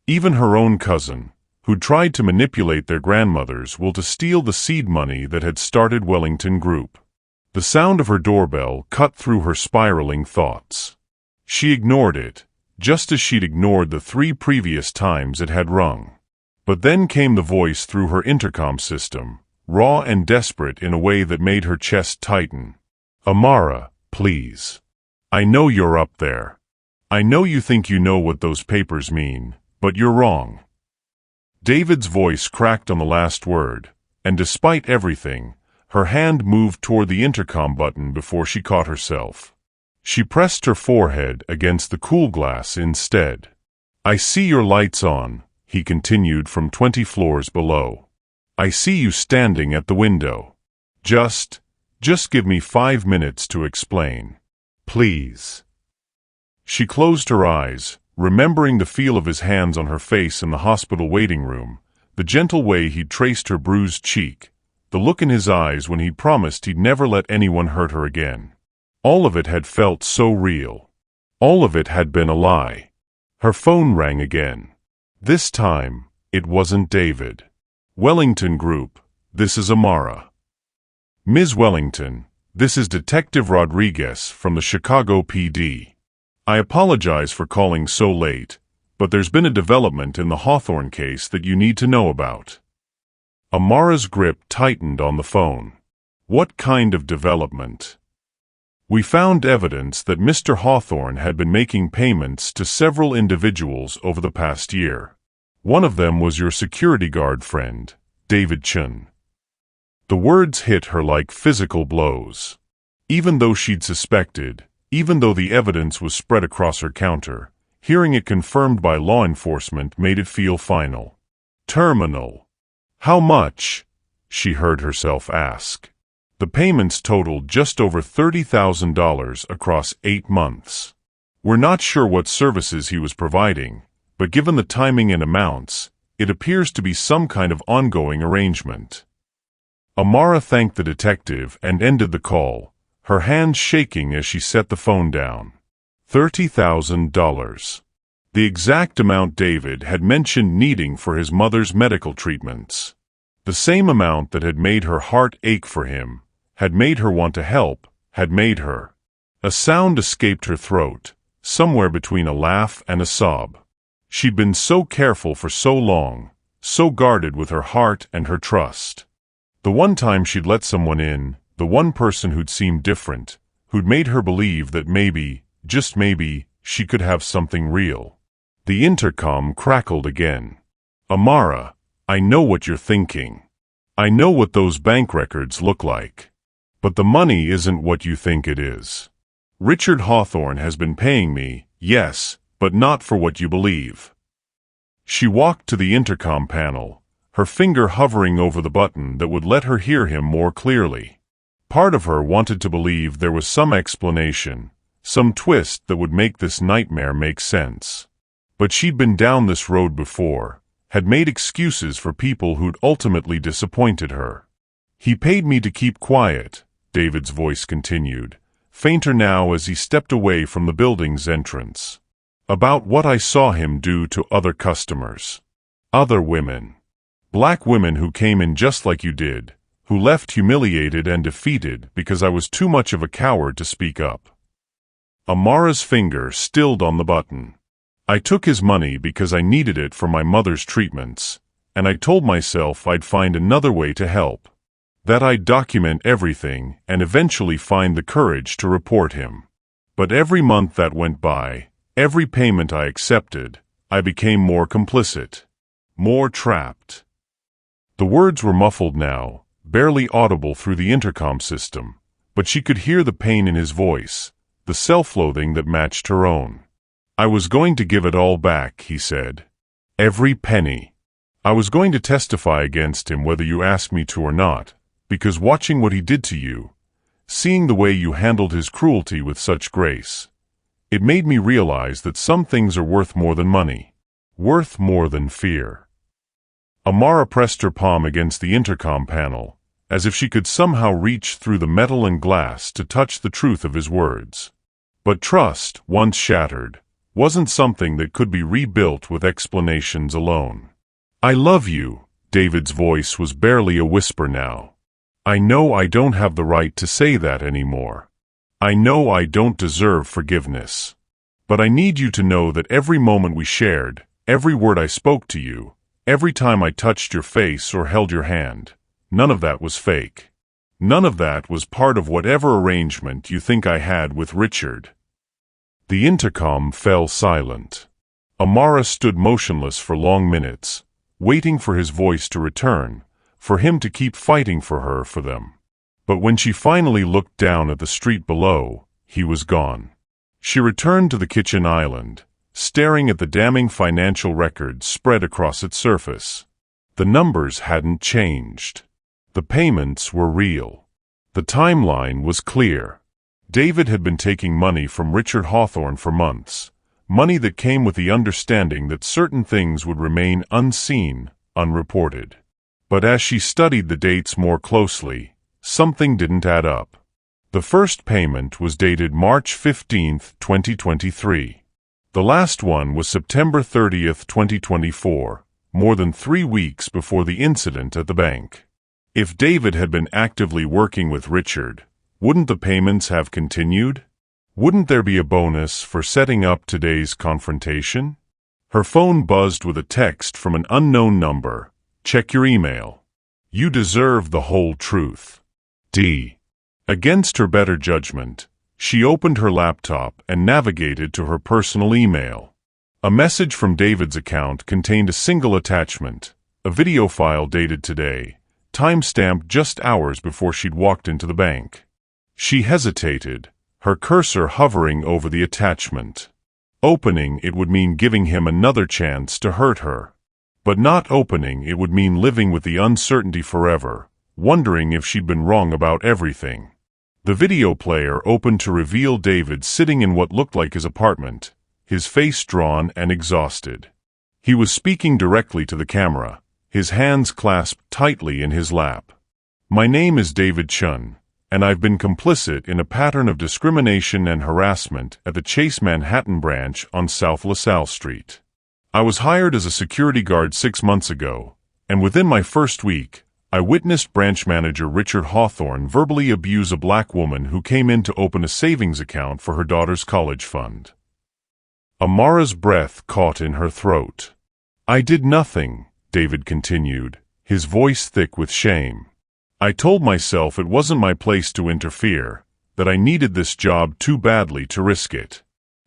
Even her own cousin, who'd tried to manipulate their grandmother's will to steal the seed money that had started Wellington Group. The sound of her doorbell cut through her spiraling thoughts. She ignored it, just as she'd ignored the 3 previous times it had rung. But then came the voice through her intercom system, raw and desperate in a way that made her chest tighten. "Amara, please. I know you're up there. I know you think you know what those papers mean, but you're wrong." David's voice cracked on the last word, and despite everything, her hand moved toward the intercom button before she caught herself. She pressed her forehead against the cool glass instead. "I see your lights on," he continued from 20 floors below. "I see you standing at the window. Just give me 5 minutes to explain. Please." She closed her eyes, remembering the feel of his hands on her face in the hospital waiting room, the gentle way he'd traced her bruised cheek, the look in his eyes when he'd promised he'd never let anyone hurt her again. All of it had felt so real. All of it had been a lie. Her phone rang again. This time, it wasn't David. "Wellington Group, this is Amara." "Ms. Wellington, this is Detective Rodriguez from the Chicago PD. I apologize for calling so late, but there's been a development in the Hawthorne case that you need to know about." Amara's grip tightened on the phone. What kind of development? "We found evidence that Mr. Hawthorne had been making payments to several individuals over the past year. One of them was your security guard friend, David Chun." The words hit her like physical blows. Even though she'd suspected, even though the evidence was spread across her counter, hearing it confirmed by law enforcement made it feel final. Terminal. "How much?" she heard herself ask. The payments totaled just over $30,000 across 8 months. "We're not sure what services he was providing, but given the timing and amounts, it appears to be some kind of ongoing arrangement." Amara thanked the detective and ended the call, her hands shaking as she set the phone down. $30,000. The exact amount David had mentioned needing for his mother's medical treatments. The same amount that had made her heart ache for him, had made her want to help, had made her. A sound escaped her throat, somewhere between a laugh and a sob. She'd been so careful for so long, so guarded with her heart and her trust. The one time she'd let someone in, the one person who'd seemed different, who'd made her believe that maybe, just maybe, she could have something real. The intercom crackled again. "Amara, I know what you're thinking. I know what those bank records look like. But the money isn't what you think it is. Richard Hawthorne has been paying me, yes, but not for what you believe." She walked to the intercom panel, her finger hovering over the button that would let her hear him more clearly. Part of her wanted to believe there was some explanation, some twist that would make this nightmare make sense. But she'd been down this road before, had made excuses for people who'd ultimately disappointed her. "He paid me to keep quiet," David's voice continued, fainter now as he stepped away from the building's entrance. "About what I saw him do to other customers. Other women. Black women who came in just like you did, who left humiliated and defeated because I was too much of a coward to speak up." Amara's finger stilled on the button. "I took his money because I needed it for my mother's treatments, and I told myself I'd find another way to help. That I'd document everything and eventually find the courage to report him. But every month that went by, every payment I accepted, I became more complicit, more trapped." The words were muffled now, barely audible through the intercom system, but she could hear the pain in his voice, the self-loathing that matched her own. "I was going to give it all back," he said. "Every penny. I was going to testify against him whether you asked me to or not, because watching what he did to you, seeing the way you handled his cruelty with such grace, it made me realize that some things are worth more than money, worth more than fear." Amara pressed her palm against the intercom panel, as if she could somehow reach through the metal and glass to touch the truth of his words. But trust, once shattered, wasn't something that could be rebuilt with explanations alone. "I love you," David's voice was barely a whisper now. "I know I don't have the right to say that anymore. I know I don't deserve forgiveness. But I need you to know that every moment we shared, every word I spoke to you, every time I touched your face or held your hand, none of that was fake. None of that was part of whatever arrangement you think I had with Richard." The intercom fell silent. Amara stood motionless for long minutes, waiting for his voice to return, for him to keep fighting for her for them. But when she finally looked down at the street below, he was gone. She returned to the kitchen island, staring at the damning financial records spread across its surface. The numbers hadn't changed. The payments were real. The timeline was clear. David had been taking money from Richard Hawthorne for months, money that came with the understanding that certain things would remain unseen, unreported. But as she studied the dates more closely, something didn't add up. The first payment was dated March 15, 2023. The last one was September 30, 2024, more than 3 weeks before the incident at the bank. If David had been actively working with Richard, wouldn't the payments have continued? Wouldn't there be a bonus for setting up today's confrontation? Her phone buzzed with a text from an unknown number. "Check your email. You deserve the whole truth. D." Against her better judgment, she opened her laptop and navigated to her personal email. A message from David's account contained a single attachment, a video file dated today, time-stamped just hours before she'd walked into the bank. She hesitated, her cursor hovering over the attachment. Opening it would mean giving him another chance to hurt her. But not opening it would mean living with the uncertainty forever, wondering if she'd been wrong about everything. The video player opened to reveal David sitting in what looked like his apartment, his face drawn and exhausted. He was speaking directly to the camera, his hands clasped tightly in his lap. "My name is David Chun, and I've been complicit in a pattern of discrimination and harassment at the Chase Manhattan branch on South LaSalle Street. I was hired as a security guard 6 months ago, and within my first week, I witnessed branch manager Richard Hawthorne verbally abuse a black woman who came in to open a savings account for her daughter's college fund." Amara's breath caught in her throat. "I did nothing," David continued, his voice thick with shame. "I told myself it wasn't my place to interfere, that I needed this job too badly to risk it.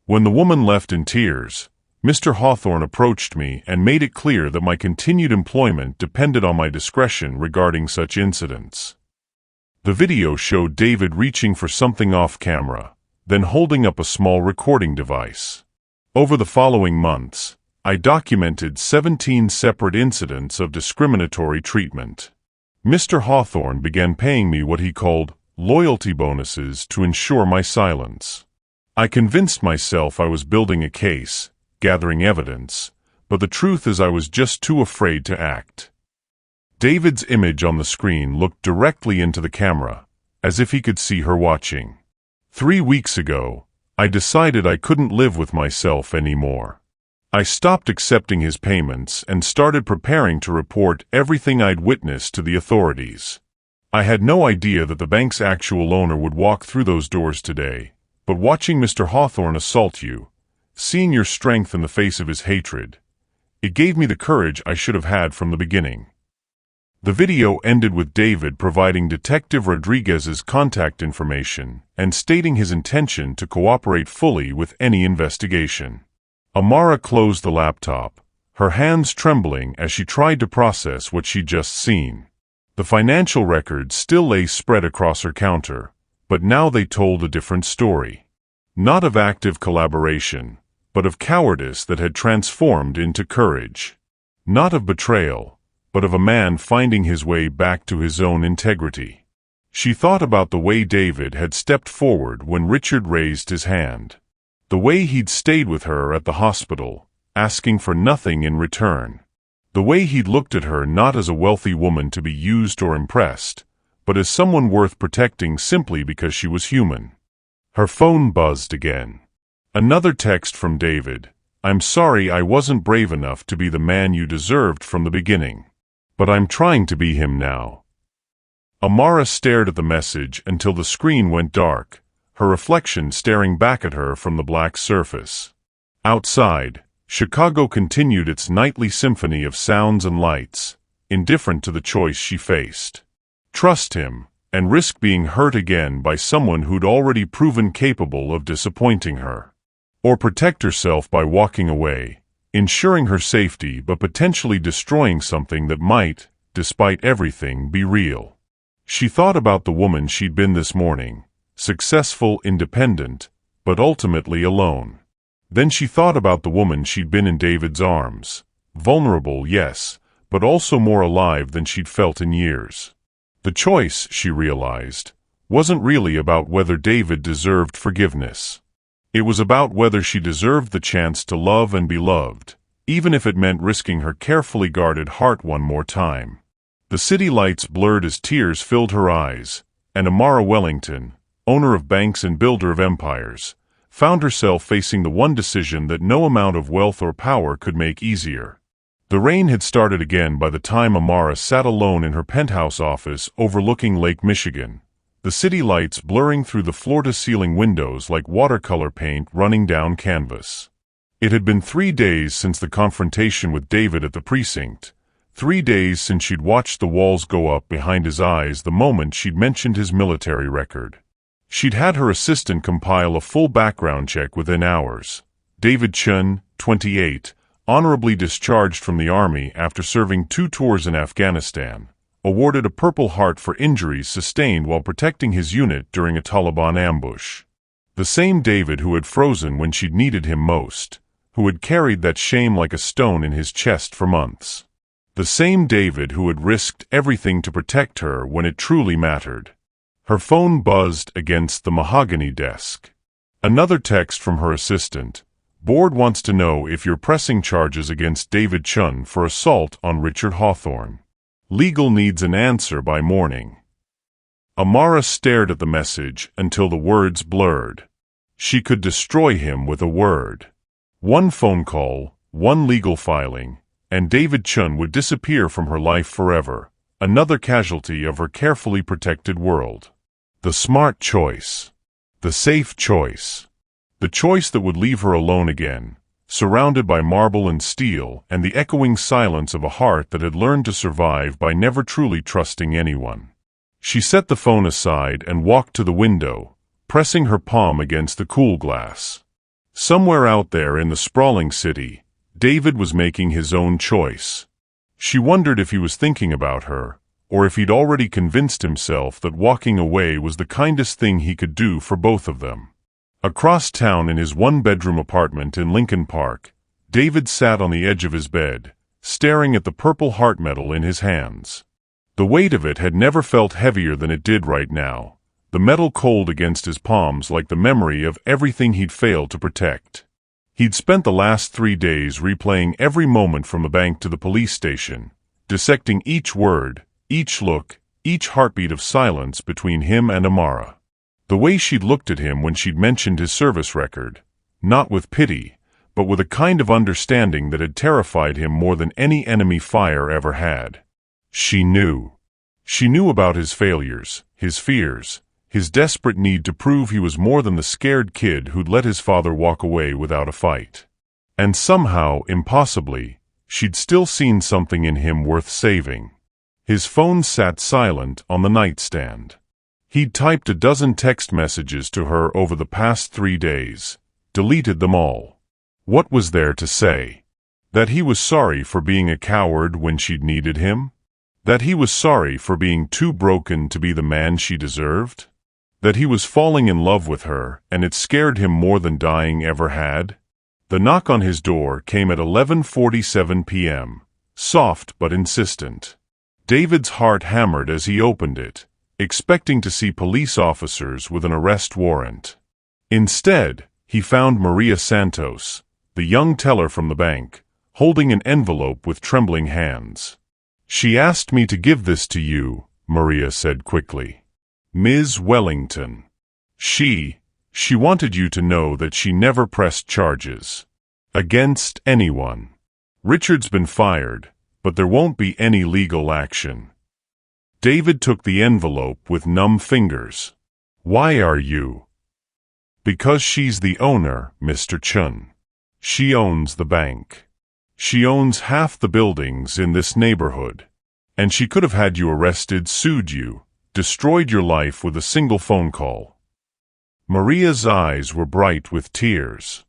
When the woman left in tears, Mr. Hawthorne approached me and made it clear that my continued employment depended on my discretion regarding such incidents." The video showed David reaching for something off camera, then holding up a small recording device. "Over the following months, I documented 17 separate incidents of discriminatory treatment. Mr. Hawthorne began paying me what he called loyalty bonuses to ensure my silence. I convinced myself I was building a case, gathering evidence, but the truth is I was just too afraid to act." David's image on the screen looked directly into the camera, as if he could see her watching. 3 weeks ago, I decided I couldn't live with myself anymore. I stopped accepting his payments and started preparing to report everything I'd witnessed to the authorities. I had no idea that the bank's actual owner would walk through those doors today, but watching Mr. Hawthorne assault you, seeing your strength in the face of his hatred, it gave me the courage I should have had from the beginning. The video ended with David providing Detective Rodriguez's contact information and stating his intention to cooperate fully with any investigation. Amara closed the laptop, her hands trembling as she tried to process what she'd just seen. The financial records still lay spread across her counter, but now they told a different story. Not of active collaboration, but of cowardice that had transformed into courage. Not of betrayal, but of a man finding his way back to his own integrity. She thought about the way David had stepped forward when Richard raised his hand. The way he'd stayed with her at the hospital, asking for nothing in return. The way he'd looked at her not as a wealthy woman to be used or impressed, but as someone worth protecting simply because she was human. Her phone buzzed again. Another text from David. "I'm sorry I wasn't brave enough to be the man you deserved from the beginning. But I'm trying to be him now." Amara stared at the message until the screen went dark, her reflection staring back at her from the black surface. Outside, Chicago continued its nightly symphony of sounds and lights, indifferent to the choice she faced. Trust him, and risk being hurt again by someone who'd already proven capable of disappointing her. Or protect herself by walking away, ensuring her safety but potentially destroying something that might, despite everything, be real. She thought about the woman she'd been this morning, successful, independent, but ultimately alone. Then she thought about the woman she'd been in David's arms, vulnerable, yes, but also more alive than she'd felt in years. The choice, she realized, wasn't really about whether David deserved forgiveness. It was about whether she deserved the chance to love and be loved, even if it meant risking her carefully guarded heart one more time. The city lights blurred as tears filled her eyes, and Amara Wellington, owner of banks and builder of empires, found herself facing the one decision that no amount of wealth or power could make easier. The rain had started again by the time Amara sat alone in her penthouse office overlooking Lake Michigan, the city lights blurring through the floor-to-ceiling windows like watercolor paint running down canvas. It had been 3 days since the confrontation with David at the precinct, 3 days since she'd watched the walls go up behind his eyes the moment she'd mentioned his military record. She'd had her assistant compile a full background check within hours. David Chun, 28, honorably discharged from the Army after serving 2 tours in Afghanistan, awarded a Purple Heart for injuries sustained while protecting his unit during a Taliban ambush. The same David who had frozen when she'd needed him most, who had carried that shame like a stone in his chest for months. The same David who had risked everything to protect her when it truly mattered. Her phone buzzed against the mahogany desk. Another text from her assistant. "Board wants to know if you're pressing charges against David Chun for assault on Richard Hawthorne. Legal needs an answer by morning." Amara stared at the message until the words blurred. She could destroy him with a word. One phone call, one legal filing, and David Chun would disappear from her life forever, another casualty of her carefully protected world. The smart choice. The safe choice. The choice that would leave her alone again, surrounded by marble and steel and the echoing silence of a heart that had learned to survive by never truly trusting anyone. She set the phone aside and walked to the window, pressing her palm against the cool glass. Somewhere out there in the sprawling city, David was making his own choice. She wondered if he was thinking about her, or if he'd already convinced himself that walking away was the kindest thing he could do for both of them. Across town in his one-bedroom apartment in Lincoln Park, David sat on the edge of his bed, staring at the Purple Heart medal in his hands. The weight of it had never felt heavier than it did right now, the metal cold against his palms like the memory of everything he'd failed to protect. He'd spent the last 3 days replaying every moment from the bank to the police station, dissecting each word, each look, each heartbeat of silence between him and Amara. The way she'd looked at him when she'd mentioned his service record, not with pity, but with a kind of understanding that had terrified him more than any enemy fire ever had. She knew. She knew about his failures, his fears, his desperate need to prove he was more than the scared kid who'd let his father walk away without a fight. And somehow, impossibly, she'd still seen something in him worth saving. His phone sat silent on the nightstand. He'd typed a dozen text messages to her over the past 3 days, deleted them all. What was there to say? That he was sorry for being a coward when she'd needed him? That he was sorry for being too broken to be the man she deserved? That he was falling in love with her, and it scared him more than dying ever had? The knock on his door came at 11:47 p.m., soft but insistent. David's heart hammered as he opened it, expecting to see police officers with an arrest warrant. Instead, he found Maria Santos, the young teller from the bank, holding an envelope with trembling hands. "She asked me to give this to you," Maria said quickly. "Ms. Wellington. She wanted you to know that she never pressed charges against anyone. Richard's been fired, but there won't be any legal action." David took the envelope with numb fingers. "Why are you?" "Because she's the owner, Mr. Chun. She owns the bank. She owns half the buildings in this neighborhood. And she could have had you arrested, sued you, destroyed your life with a single phone call." Maria's eyes were bright with tears.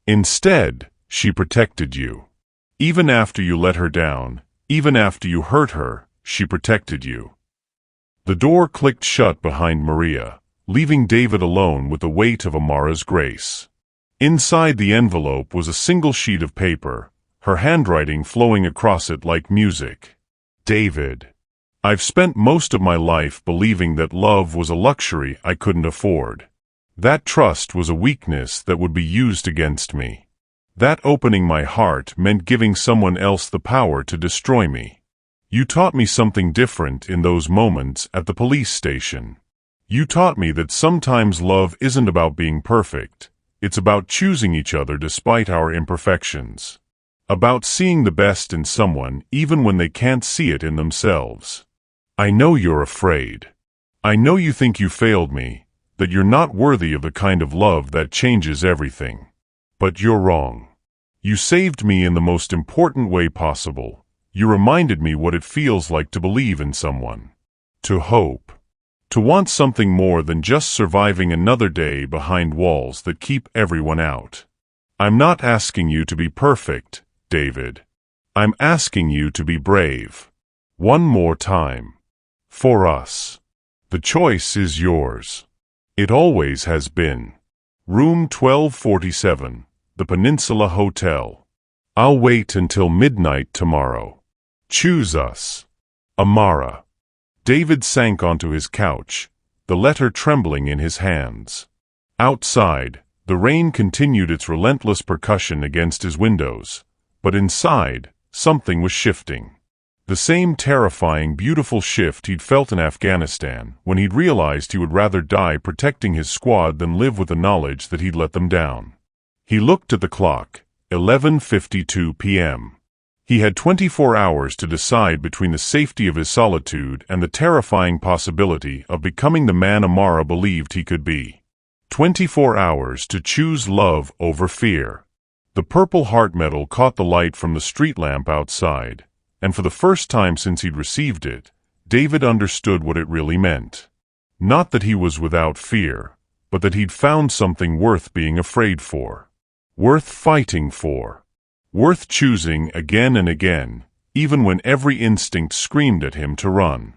"Instead, she protected you. Even after you let her down, even after you hurt her, she protected you." The door clicked shut behind Maria, leaving David alone with the weight of Amara's grace. Inside the envelope was a single sheet of paper, her handwriting flowing across it like music. "David, I've spent most of my life believing that love was a luxury I couldn't afford. That trust was a weakness that would be used against me. That opening my heart meant giving someone else the power to destroy me. You taught me something different in those moments at the police station. You taught me that sometimes love isn't about being perfect. It's about choosing each other despite our imperfections. About seeing the best in someone even when they can't see it in themselves. I know you're afraid. I know you think you failed me, that you're not worthy of the kind of love that changes everything. But you're wrong. You saved me in the most important way possible. You reminded me what it feels like to believe in someone. To hope. To want something more than just surviving another day behind walls that keep everyone out. I'm not asking you to be perfect, David. I'm asking you to be brave. One more time. For us. The choice is yours. It always has been. Room 1247, the Peninsula Hotel. I'll wait until midnight tomorrow. Choose us. Amara." David sank onto his couch, the letter trembling in his hands. Outside, the rain continued its relentless percussion against his windows, but inside, something was shifting. The same terrifying, beautiful shift he'd felt in Afghanistan when he'd realized he would rather die protecting his squad than live with the knowledge that he'd let them down. He looked at the clock, 11:52 p.m. He had 24 hours to decide between the safety of his solitude and the terrifying possibility of becoming the man Amara believed he could be. 24 hours to choose love over fear. The Purple Heart Medal caught the light from the street lamp outside, and for the first time since he'd received it, David understood what it really meant. Not that he was without fear, but that he'd found something worth being afraid for. Worth fighting for. Worth choosing again and again, even when every instinct screamed at him to run.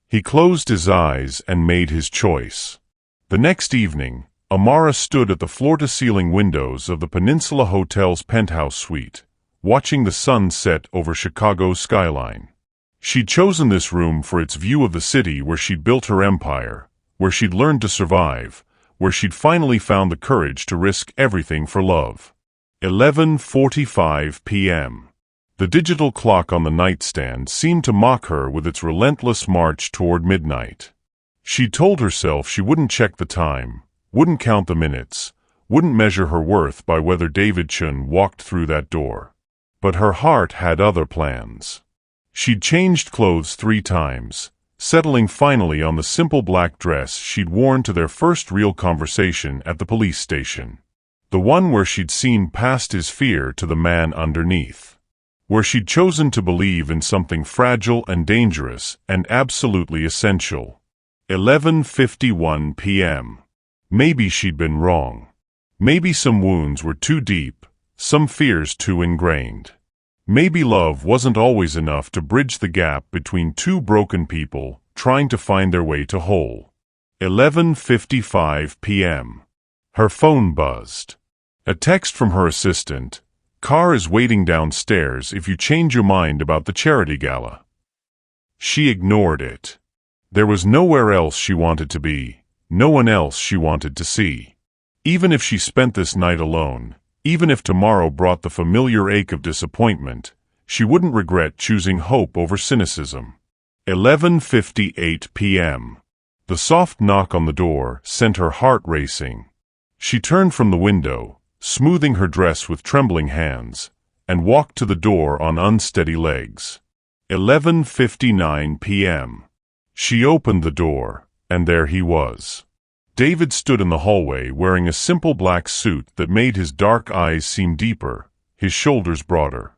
He closed his eyes and made his choice. The next evening, Amara stood at the floor-to-ceiling windows of the Peninsula Hotel's penthouse suite, watching the sun set over Chicago's skyline. She'd chosen this room for its view of the city where she'd built her empire, where she'd learned to survive, where she'd finally found the courage to risk everything for love. 11:45 p.m. The digital clock on the nightstand seemed to mock her with its relentless march toward midnight. She'd told herself she wouldn't check the time, wouldn't count the minutes, wouldn't measure her worth by whether David Chun walked through that door. But her heart had other plans. She'd changed clothes 3 times, settling finally on the simple black dress she'd worn to their first real conversation at the police station. The one where she'd seen past his fear to the man underneath. Where she'd chosen to believe in something fragile and dangerous and absolutely essential. 11:51 p.m. Maybe she'd been wrong. Maybe some wounds were too deep, some fears too ingrained. Maybe love wasn't always enough to bridge the gap between two broken people trying to find their way to whole. 11:55 p.m. Her phone buzzed. A text from her assistant. Car is waiting downstairs if you change your mind about the charity gala. She ignored it. There was nowhere else she wanted to be, no one else she wanted to see. Even if she spent this night alone, even if tomorrow brought the familiar ache of disappointment, she wouldn't regret choosing hope over cynicism. 11:58 p.m. The soft knock on the door sent her heart racing. She turned from the window, smoothing her dress with trembling hands, and walked to the door on unsteady legs. 11:59 p.m. She opened the door, and there he was. David stood in the hallway wearing a simple black suit that made his dark eyes seem deeper, his shoulders broader.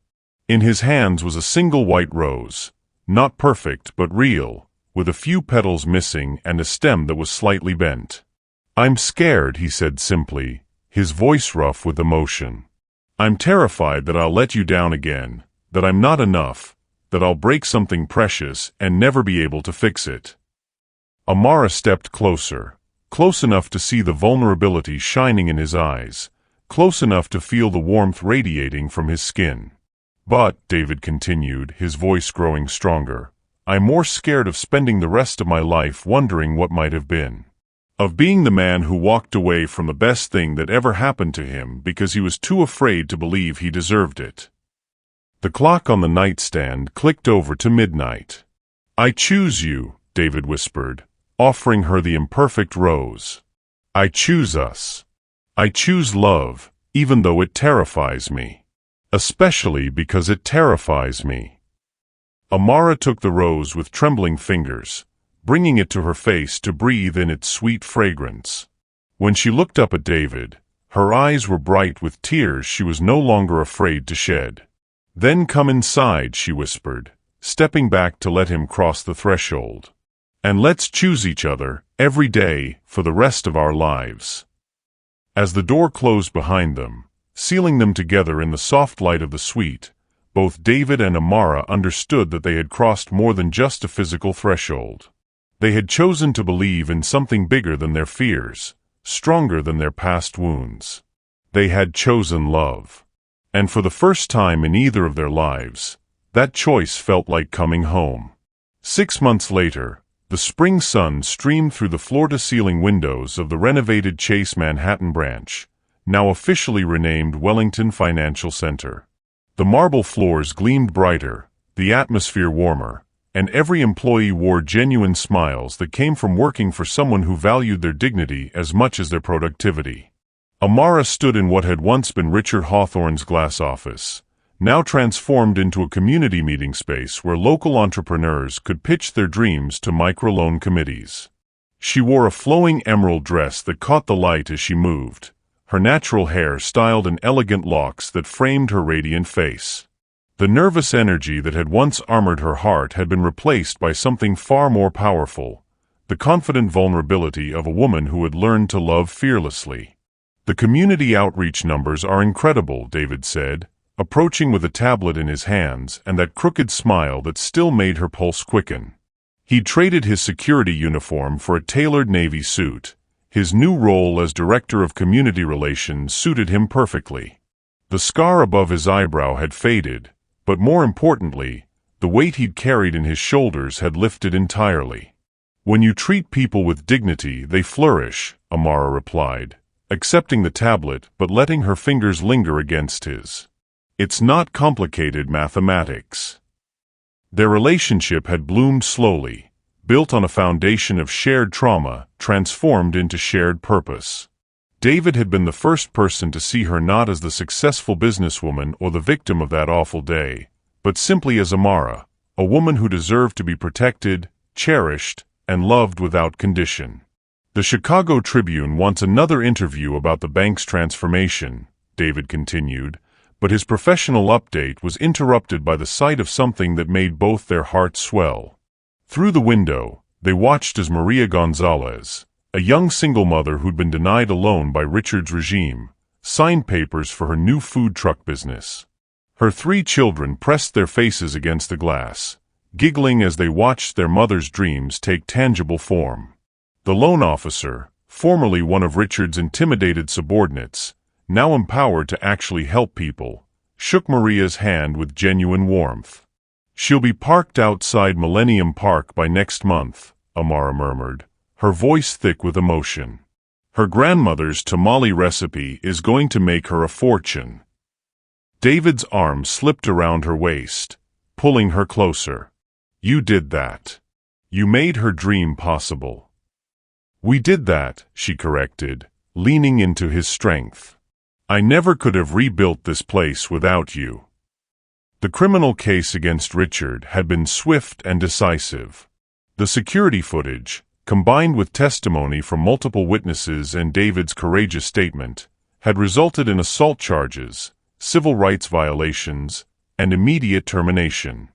In his hands was a single white rose, not perfect but real, with a few petals missing and a stem that was slightly bent. "I'm scared," he said simply, his voice rough with emotion. "I'm terrified that I'll let you down again, that I'm not enough, that I'll break something precious and never be able to fix it." Amara stepped closer, close enough to see the vulnerability shining in his eyes, close enough to feel the warmth radiating from his skin. "But," David continued, his voice growing stronger, "I'm more scared of spending the rest of my life wondering what might have been. Of being the man who walked away from the best thing that ever happened to him because he was too afraid to believe he deserved it." The clock on the nightstand clicked over to midnight. "I choose you," David whispered, offering her the imperfect rose. "I choose us. I choose love, even though it terrifies me. Especially because it terrifies me." Amara took the rose with trembling fingers, bringing it to her face to breathe in its sweet fragrance. When she looked up at David, her eyes were bright with tears she was no longer afraid to shed. "Then come inside," she whispered, stepping back to let him cross the threshold. "And let's choose each other, every day, for the rest of our lives." As the door closed behind them, sealing them together in the soft light of the suite, both David and Amara understood that they had crossed more than just a physical threshold. They had chosen to believe in something bigger than their fears, stronger than their past wounds. They had chosen love. And for the first time in either of their lives, that choice felt like coming home. 6 months later, the spring sun streamed through the floor-to-ceiling windows of the renovated Chase Manhattan branch, now officially renamed Wellington Financial Center. The marble floors gleamed brighter, the atmosphere warmer, and every employee wore genuine smiles that came from working for someone who valued their dignity as much as their productivity. Amara stood in what had once been Richard Hawthorne's glass office, now transformed into a community meeting space where local entrepreneurs could pitch their dreams to microloan committees. She wore a flowing emerald dress that caught the light as she moved, her natural hair styled in elegant locks that framed her radiant face. The nervous energy that had once armored her heart had been replaced by something far more powerful, the confident vulnerability of a woman who had learned to love fearlessly. "The community outreach numbers are incredible," David said, approaching with a tablet in his hands and that crooked smile that still made her pulse quicken. He'd traded his security uniform for a tailored navy suit. His new role as Director of Community Relations suited him perfectly. The scar above his eyebrow had faded, but more importantly, the weight he'd carried in his shoulders had lifted entirely. "When you treat people with dignity, they flourish," Amara replied, accepting the tablet but letting her fingers linger against his. "It's not complicated mathematics." Their relationship had bloomed slowly, built on a foundation of shared trauma, transformed into shared purpose. David had been the first person to see her not as the successful businesswoman or the victim of that awful day, but simply as Amara, a woman who deserved to be protected, cherished, and loved without condition. "The Chicago Tribune wants another interview about the bank's transformation," David continued, but his professional update was interrupted by the sight of something that made both their hearts swell. Through the window, they watched as Maria Gonzalez, a young single mother who'd been denied a loan by Richard's regime, signed papers for her new food truck business. Her 3 children pressed their faces against the glass, giggling as they watched their mother's dreams take tangible form. The loan officer, formerly one of Richard's intimidated subordinates, now empowered to actually help people, shook Maria's hand with genuine warmth. "She'll be parked outside Millennium Park by next month," Amara murmured, her voice thick with emotion. "Her grandmother's tamale recipe is going to make her a fortune." David's arm slipped around her waist, pulling her closer. "You did that. You made her dream possible." "We did that," she corrected, leaning into his strength. "I never could have rebuilt this place without you." The criminal case against Richard had been swift and decisive. The security footage, combined with testimony from multiple witnesses and David's courageous statement, had resulted in assault charges, civil rights violations, and immediate termination.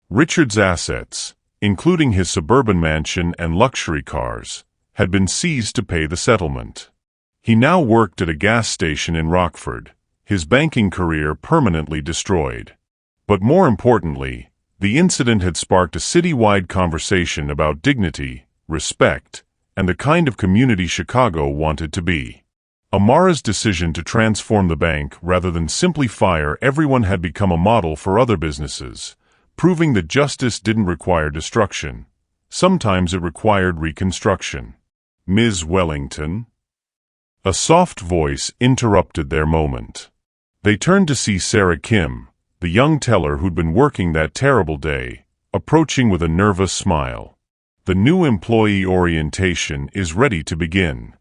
Richard's assets, including his suburban mansion and luxury cars, had been seized to pay the settlement. He now worked at a gas station in Rockford, his banking career permanently destroyed. But more importantly, the incident had sparked a citywide conversation about dignity, respect, and the kind of community Chicago wanted to be. Amara's decision to transform the bank rather than simply fire everyone had become a model for other businesses, proving that justice didn't require destruction. Sometimes it required reconstruction. "Ms. Wellington?" A soft voice interrupted their moment. They turned to see Sarah Kim, the young teller who'd been working that terrible day, approaching with a nervous smile. "The new employee orientation is ready to begin."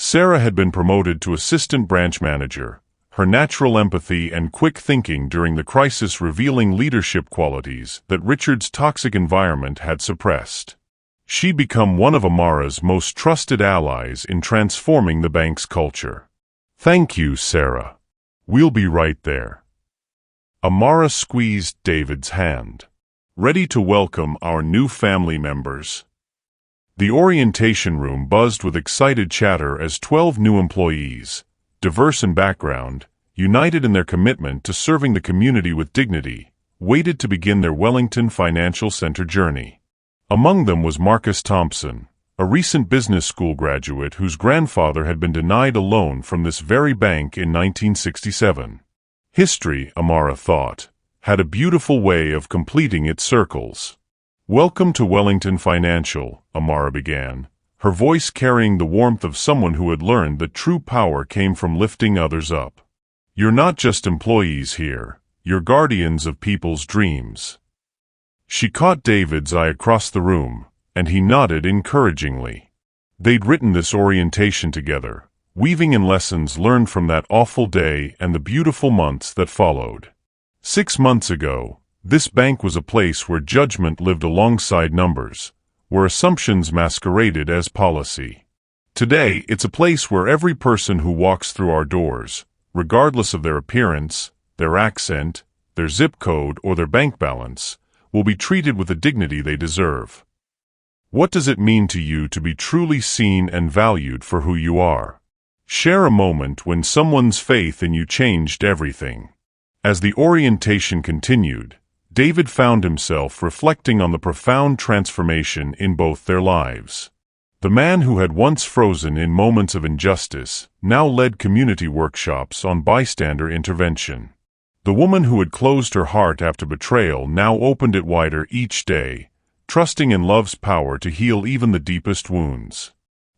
Sarah had been promoted to assistant branch manager, her natural empathy and quick thinking during the crisis revealing leadership qualities that Richard's toxic environment had suppressed. She'd become one of Amara's most trusted allies in transforming the bank's culture. "Thank you, Sarah. We'll be right there." Amara squeezed David's hand. "Ready to welcome our new family members." The orientation room buzzed with excited chatter as 12 new employees, diverse in background, united in their commitment to serving the community with dignity, waited to begin their Wellington Financial Center journey. Among them was Marcus Thompson, a recent business school graduate whose grandfather had been denied a loan from this very bank in 1967. History, Amara thought, had a beautiful way of completing its circles. "Welcome to Wellington Financial," Amara began, her voice carrying the warmth of someone who had learned that true power came from lifting others up. "You're not just employees here, you're guardians of people's dreams." She caught David's eye across the room, and he nodded encouragingly. They'd written this orientation together, weaving in lessons learned from that awful day and the beautiful months that followed. 6 months ago, this bank was a place where judgment lived alongside numbers, where assumptions masqueraded as policy. Today, it's a place where every person who walks through our doors, regardless of their appearance, their accent, their zip code, or their bank balance, will be treated with the dignity they deserve. What does it mean to you to be truly seen and valued for who you are? Share a moment when someone's faith in you changed everything. As the orientation continued, David found himself reflecting on the profound transformation in both their lives. The man who had once frozen in moments of injustice now led community workshops on bystander intervention. The woman who had closed her heart after betrayal now opened it wider each day, trusting in love's power to heal even the deepest wounds.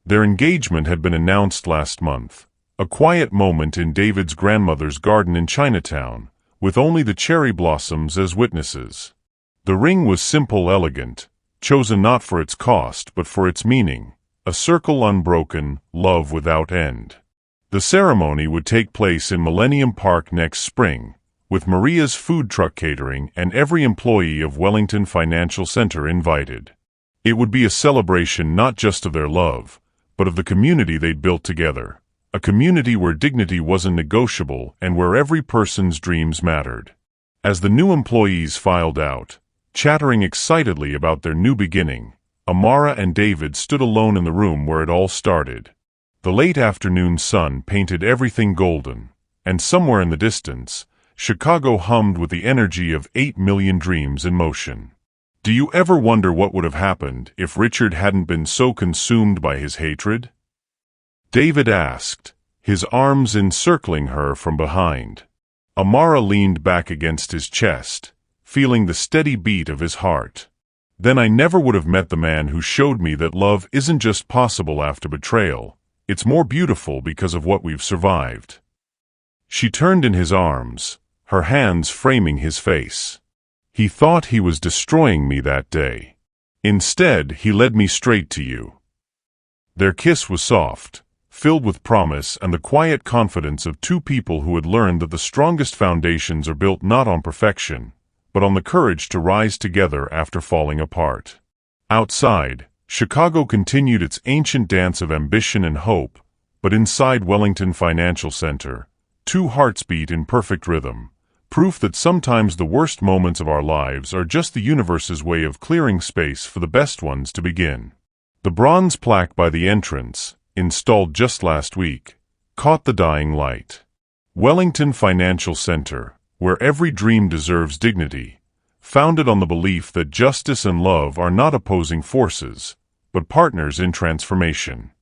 Their engagement had been announced last month, a quiet moment in David's grandmother's garden in Chinatown, with only the cherry blossoms as witnesses. The ring was simple, elegant, chosen not for its cost but for its meaning, a circle unbroken, love without end. The ceremony would take place in Millennium Park next spring, with Maria's food truck catering and every employee of Wellington Financial Center invited. It would be a celebration not just of their love, but of the community they'd built together. A community where dignity wasn't negotiable and where every person's dreams mattered. As the new employees filed out, chattering excitedly about their new beginning, Amara and David stood alone in the room where it all started. The late afternoon sun painted everything golden, and somewhere in the distance, Chicago hummed with the energy of 8 million dreams in motion. Do you ever wonder what would have happened if Richard hadn't been so consumed by his hatred? David asked, his arms encircling her from behind. Amara leaned back against his chest, feeling the steady beat of his heart. Then I never would have met the man who showed me that love isn't just possible after betrayal, it's more beautiful because of what we've survived. She turned in his arms, her hands framing his face. He thought he was destroying me that day. Instead, he led me straight to you. Their kiss was soft, filled with promise and the quiet confidence of two people who had learned that the strongest foundations are built not on perfection, but on the courage to rise together after falling apart. Outside, Chicago continued its ancient dance of ambition and hope, but inside Wellington Financial Center, two hearts beat in perfect rhythm, proof that sometimes the worst moments of our lives are just the universe's way of clearing space for the best ones to begin. The bronze plaque by the entrance, installed just last week, caught the dying light. Wellington Financial Center, where every dream deserves dignity, founded on the belief that justice and love are not opposing forces, but partners in transformation.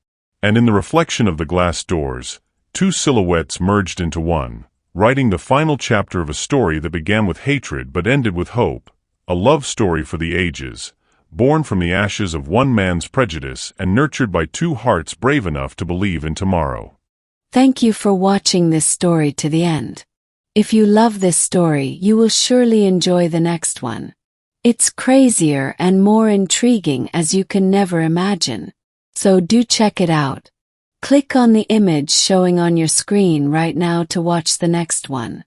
And in the reflection of the glass doors, two silhouettes merged into one, writing the final chapter of a story that began with hatred but ended with hope, a love story for the ages, born from the ashes of one man's prejudice and nurtured by two hearts brave enough to believe in tomorrow. Thank you for watching this story to the end. If you love this story, you will surely enjoy the next one. It's crazier and more intriguing as you can never imagine. So do check it out. Click on the image showing on your screen right now to watch the next one.